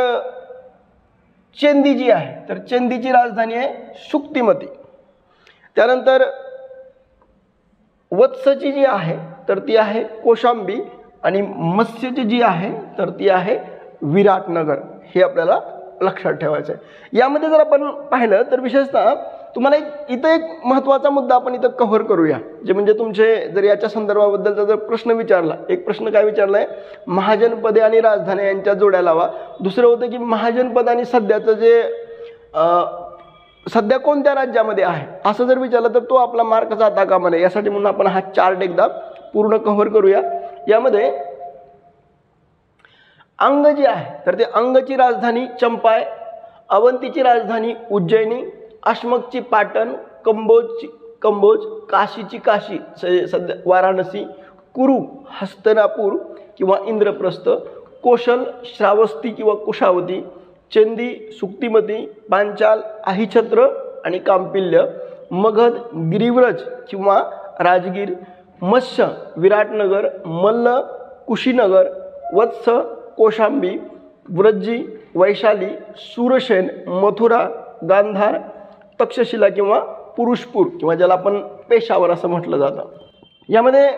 Speaker 1: चेंदी जी आहे तर चेंदीची राजधानी आहे शुक्तिमती. त्यानंतर वत्सची जी आहे तर ती आहे कोशांबी, आणि मत्स्यची जी आहे तर ती आहे विराटनगर. हे आपल्याला लक्षात ठेवायचं आहे. यामध्ये जर आपण पाहिलं तर विशेषतः तुम्हाला इथं एक महत्त्वाचा मुद्दा आपण इथं कव्हर करूया, जे म्हणजे तुमचे जर याच्या संदर्भाबद्दलचा जर प्रश्न विचारला, एक प्रश्न काय विचारला आहे, महाजनपदे आणि राजधान्या यांच्या जोड्या लावा. दुसरं होतं की महाजनपद आणि सध्याचं जे सध्या कोणत्या राज्यामध्ये आहे असं जर विचारलं तर तो आपला मार्क जाता कामा नये. यासाठी म्हणून आपण हा चार्ट एकदा पूर्ण कव्हर करूया. यामध्ये अंग जी आहे तर ते अंगची राजधानी चंपा आहे, अवंतीची राजधानी उज्जैनी, आश्मकची पाटण, कंबोज, काशीची काशी सध्या वाराणसी, कुरू हस्तनापूर किंवा इंद्रप्रस्थ, कौशल श्रावस्ती किंवा कुशावती, चेंदी सुक्तिमती, पांचाल अहिछत्र आणि कांपिल्य, मगध गिरिव्रज किंवा राजगीर, मत्स्य विराटनगर, मल्ल कुशीनगर, वत्स कोशांबी, व्रज्जी वैशाली, सूरसेन मथुरा, गांधार, तक्षशिला किंवा पुरुषपूर किंवा ज्याला आपण पेशावर असं म्हटलं जातं. यामध्ये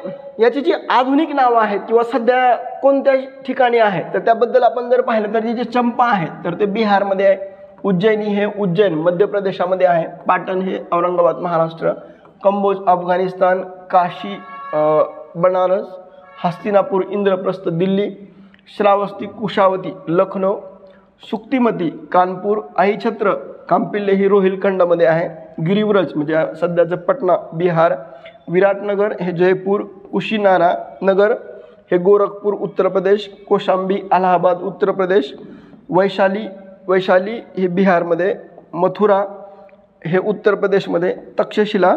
Speaker 1: याची जी आधुनिक नावं आहेत किंवा सध्या कोणत्या ठिकाणी आहेत तर त्याबद्दल आपण जर पाहिलं तर जे चंपा आहे तर ते बिहारमध्ये आहे, उज्जैनी हे उज्जैन मध्य प्रदेशामध्ये आहे, पाटण हे औरंगाबाद महाराष्ट्र, कंबोज अफगाणिस्तान, काशी बनारस, हस्तिनापूर इंद्रप्रस्थ दिल्ली, श्रावस्ती कुशावती लखनौ, सुक्तिमती कानपूर, आईछत्र कांपिल्य ही रोहिलखंडमध्ये आहे, गिरिव्रज म्हणजे सध्याचं पटना बिहार, विराटनगर हे जयपूर, कुशीनारा नगर हे गोरखपूर उत्तर प्रदेश, कोशांबी अलाहाबाद उत्तर प्रदेश, वैशाली हे बिहारमध्ये, मथुरा हे उत्तर प्रदेशमध्ये, तक्षशिला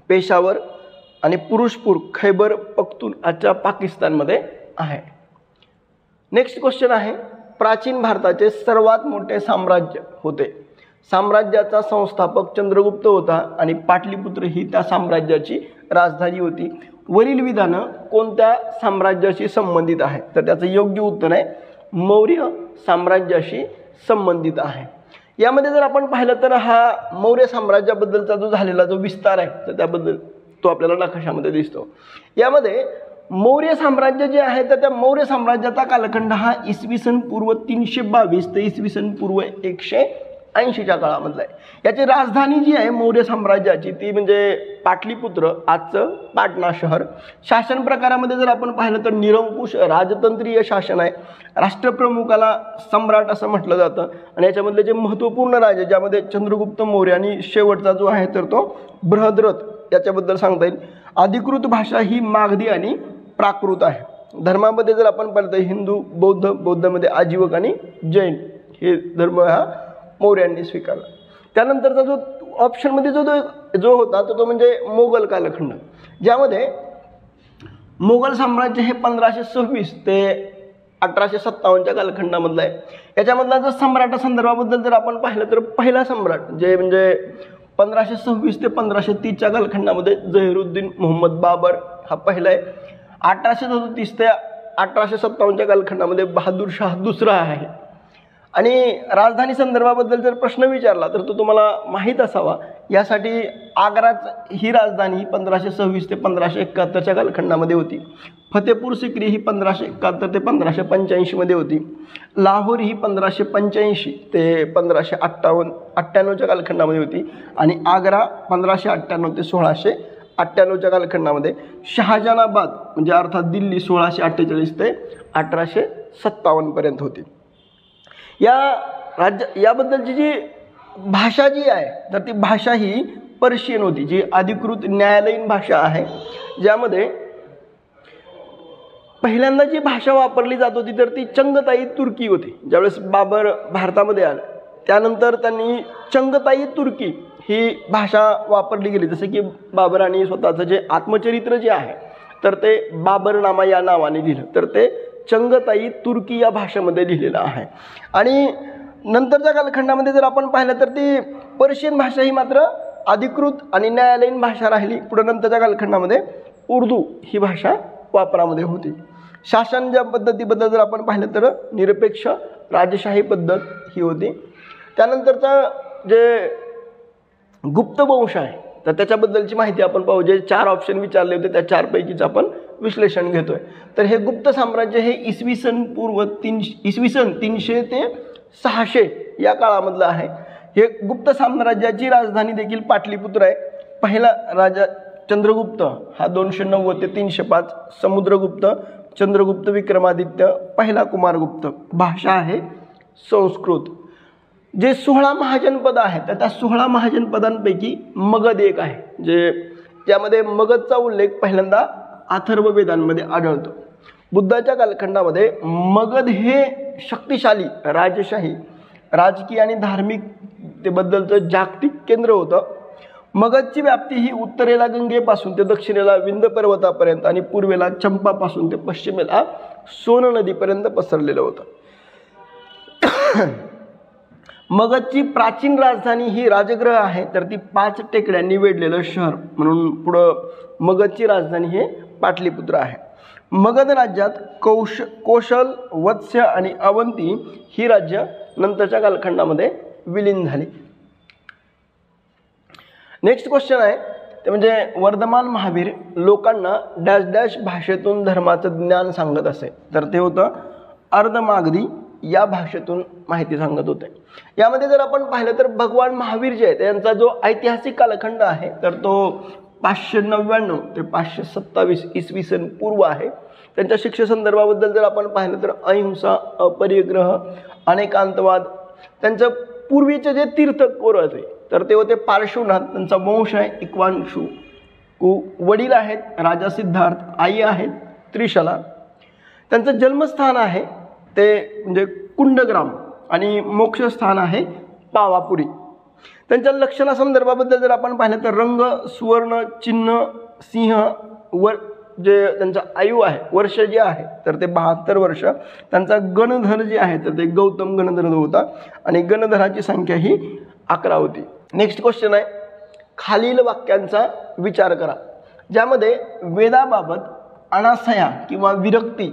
Speaker 1: पेशावर आणि पुरुषपूर खैबर पख्तूनख्वा पाकिस्तानमध्ये आहे. नेक्स्ट क्वेश्चन आहे, प्राचीन भारताचे सर्वात मोठे साम्राज्य होते. साम्राज्याचा संस्थापक चंद्रगुप्त होता आणि पाटलीपुत्र ही त्या साम्राज्याची राजधानी होती. वरील विधानं कोणत्या साम्राज्याशी संबंधित आहे तर त्याचं योग्य उत्तर आहे मौर्य साम्राज्याशी संबंधित आहे. यामध्ये जर आपण पाहिलं तर हा मौर्य साम्राज्याबद्दलचा जो झालेला जो विस्तार आहे तर त्याबद्दल तो आपल्याला नकाशामध्ये दिसतो. यामध्ये मौर्य साम्राज्य जे आहे तर त्या मौर्य साम्राज्याचा कालखंड हा इसवी सन पूर्व 322 ते इसवी सन पूर्व 180च्या काळामधला आहे. याची राजधानी जी आहे मौर्य साम्राज्याची ती म्हणजे पाटलीपुत्र, आजचं पाटणा शहर. शासन प्रकारामध्ये जर आपण पाहिलं तर निरंकुश राजतंत्रीय शासन आहे. राष्ट्रप्रमुखाला सम्राट असं म्हटलं जातं आणि याच्यामधले जे महत्त्वपूर्ण राजे ज्यामध्ये चंद्रगुप्त मौर्य आणि शेवटचा जो आहे तर तो बृहद्रथ याच्याबद्दल सांगता येईल. अधिकृत भाषा ही मागधी आणि प्राकृत आहे. धर्मामध्ये जर आपण पाहिलं तर हिंदू, बौद्धमध्ये आजीवक आणि जैन हे धर्म हा मौर्यांनी स्वीकारला. त्यानंतरचा जो ऑप्शनमध्ये जो होता तो म्हणजे मोगल कालखंड, ज्यामध्ये मोगल साम्राज्य हे 1526 ते 1857च्या कालखंडामधलं आहे. याच्यामधला जर सम्राटासंदर्भाबद्दल जर आपण पाहिलं तर पहिला सम्राट जे म्हणजे 1526 ते 1530च्या कालखंडामध्ये जहीरुद्दीन मोहम्मद बाबर हा पहिला आहे. 1837 ते 1857च्या कालखंडामध्ये बहादूर शाह दुसरा आहे. आणि राजधानी संदर्भाबद्दल जर प्रश्न विचारला तर तो तुम्हाला माहीत असावा यासाठी आग्रा ही राजधानी 1526 ते 1571च्या कालखंडामध्ये होती. फतेपूर सिक्री ही 1571 ते 1585 मध्ये होती. लाहोर ही 1585 ते 1598च्या कालखंडामध्ये होती आणि आग्रा 1598 ते 1698च्या कालखंडामध्ये. शहाजहानाबाद म्हणजे अर्थात दिल्ली 1648 ते 1857 पर्यंत होती. याबद्दलची जी भाषा जी आहे तर ती भाषा ही पर्शियन होती, जी अधिकृत न्यायालयीन भाषा आहे. ज्यामध्ये पहिल्यांदा जी भाषा वापरली जात होती तर ती चंगताई तुर्की होती. ज्यावेळेस बाबर भारतामध्ये आला त्यानंतर त्यांनी चंगताई तुर्की ही भाषा वापरली गेली. जसं की बाबरांनी स्वतःचं जे आत्मचरित्र जे आहे तर ते बाबरनामा या नावाने लिहिलं तर ते चंगताई तुर्की या भाषेमध्ये लिहिलेलं आहे. आणि नंतरच्या कालखंडामध्ये जर आपण पाहिलं तर ती पर्शियन भाषा ही मात्र अधिकृत आणि न्यायालयीन भाषा राहिली. पुढे नंतरच्या कालखंडामध्ये उर्दू ही भाषा वापरामध्ये होती. शासन ज्या पद्धतीबद्दल जर आपण पाहिलं तर निरपेक्ष राजशाही पद्धत ही होती. त्यानंतरचा जे गुप्त वंश आहे तर त्याच्याबद्दलची माहिती आपण पाहू. जे 4 ऑप्शन विचारले होते त्या 4पैकीच आपण विश्लेषण घेतोय. तर हे गुप्त साम्राज्य हे इसवी सन 300 ते 600 या काळामधलं आहे. हे गुप्त साम्राज्याची राजधानी देखील पाटलीपुत्र आहे. पहिला राजा चंद्रगुप्त हा 290 ते 305, समुद्रगुप्त, चंद्रगुप्त विक्रमादित्य, पहिला कुमारगुप्त. भाषा आहे संस्कृत. जे 16 महाजनपद आहेत तर त्या 16 महाजनपदांपैकी मगध एक आहे. जे त्यामध्ये मगधचा उल्लेख पहिल्यांदा अथर्ववेदांमध्ये आढळतो. बुद्धाच्या कालखंडामध्ये मगध हे शक्तिशाली राजशाही, राजकीय आणि धार्मिकतेबद्दलचं जागतिक केंद्र होतं. मगधची व्याप्ती ही उत्तरेला गंगेपासून ते दक्षिणेला विंध्य पर्वतापर्यंत आणि पूर्वेला चंपापासून ते पश्चिमेला सोन नदीपर्यंत पसरलेलं होतं. मगधची प्राचीन राजधानी ही राजगृह आहे तर ती 5 टेकड्यांनी वेढलेलं शहर म्हणून पुढं मगधची राजधानी हे पाटलीपुत्र आहे. मगध राज्यात कोशल, वत्स्य आणि अवंती ही राज्य नंतरच्या कालखंडामध्ये विलीन झाली. नेक्स्ट क्वेश्चन आहे, ते म्हणजे वर्धमान महावीर लोकांना डॅश डॅश भाषेतून धर्माचं ज्ञान सांगत असे, तर ते होतं अर्धमागधी या भाषेतून माहिती सांगत होते. यामध्ये जर आपण पाहिलं तर भगवान महावीर जे आहेत त्यांचा जो ऐतिहासिक कालखंड आहे तर तो 599 ते 527 इसवी सन पूर्व आहे. त्यांच्या शिक्षेसंदर्भाबद्दल जर आपण पाहिलं तर अहिंसा, अपरिग्रह, अनेकांतवाद. त्यांचं पूर्वीचे जे तीर्थकर होते तर ते होते पार्श्वनाथ. त्यांचा वंश आहे इक्ष्वाकु. वडील आहेत राजा सिद्धार्थ, आई आहेत त्रिशला. त्यांचं जन्मस्थान आहे ते म्हणजे कुंडग्राम आणि मोक्षस्थान आहे पावापुरी. त्यांच्या लक्षणासंदर्भाबद्दल जर आपण पाहिलं तर रंग, सुवर्ण, चिन्ह, सिंह, वर जे त्यांचं आयु आहे वर्ष जे आहे तर ते 72 वर्ष. त्यांचा गणधर जे आहे तर ते गौतम गणधर होता आणि गणधराची संख्या ही 11 होती. नेक्स्ट क्वेश्चन आहे, खालील वाक्यांचा विचार करा ज्यामध्ये वेदाबाबत अनासया किंवा विरक्ती,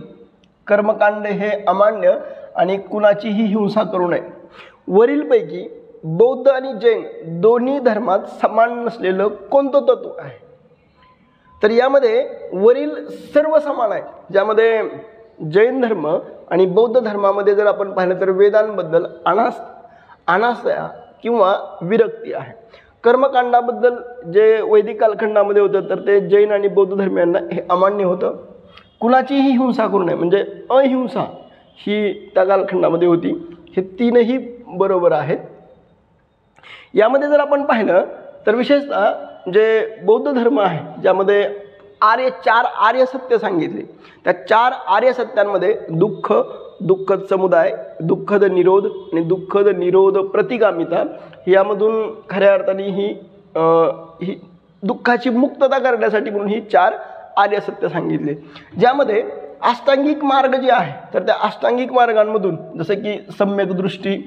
Speaker 1: कर्मकांड हे अमान्य आणि कुणाचीही हिंसा करू नये. वरीलपैकी बौद्ध आणि जैन दोन्ही धर्मात समान नसलेलं कोणतं तत्व आहे? तर यामध्ये वरील सर्व समान आहे, ज्यामध्ये जैन धर्म आणि बौद्ध धर्मामध्ये जर आपण पाहिलं तर वेदांबद्दल अनासया किंवा विरक्ती आहे. कर्मकांडाबद्दल जे वैदिक कालखंडामध्ये होतं तर ते जैन आणि बौद्ध धर्मियांना हे अमान्य होतं. कुणाचीही हिंसा करू नये म्हणजे अहिंसा ही त्या कालखंडामध्ये होती. हे तीनही बरोबर आहेत. यामध्ये जर आपण पाहिलं तर विशेषतः जे बौद्ध धर्म आहे ज्यामध्ये 4 आर्य सत्य सांगितले, त्या 4 आर्य सत्यांमध्ये दुःख, दुःखद समुदाय, दुःखद निरोध आणि दुःखद निरोध प्रतिगामिता यामधून खऱ्या अर्थाने ही दुःखाची मुक्तता करण्यासाठी म्हणून ही 4 आर्य सत्य सांगितले. ज्यामध्ये अष्टांगिक मार्ग जे आहे तर त्या अष्टांगिक मार्गांमधून जसं की सम्यक दृष्टी,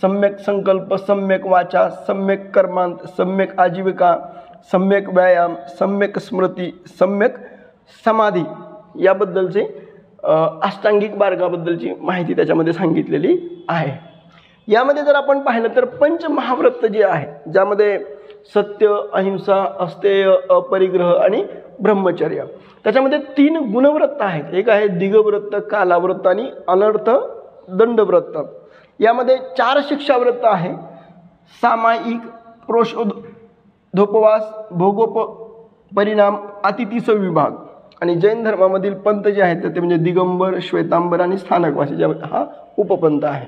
Speaker 1: सम्यक संकल्प, सम्यक वाचा, सम्यक कर्मांत, सम्यक आजीविका, सम्यक व्यायाम, सम्यक स्मृती, सम्यक समाधी याबद्दलचे अष्टांगिक मार्गाबद्दलची माहिती त्याच्यामध्ये सांगितलेली आहे. यामध्ये जर आपण पाहिलं तर पंचमहाव्रत जे आहे ज्यामध्ये सत्य, अहिंसा, अस्तेय, अपरिग्रह आणि ब्रह्मचर्य. त्याच्यामध्ये 3 गुणव्रत आहेत. एक आहे दिगव्रत, कालाव्रत आणि अनर्थ दंडव्रत. यामध्ये 4 शिक्षाव्रत आहे, सामायिक, प्रोषोधोपवास, भोगोपरिणाम, अतिथीचा विभाग. आणि जैन धर्मामधील पंथ जे आहेत ते म्हणजे दिगंबर, श्वेतांबर आणि स्थानकवासी, ज्यामध्ये हा उपपंथ आहे.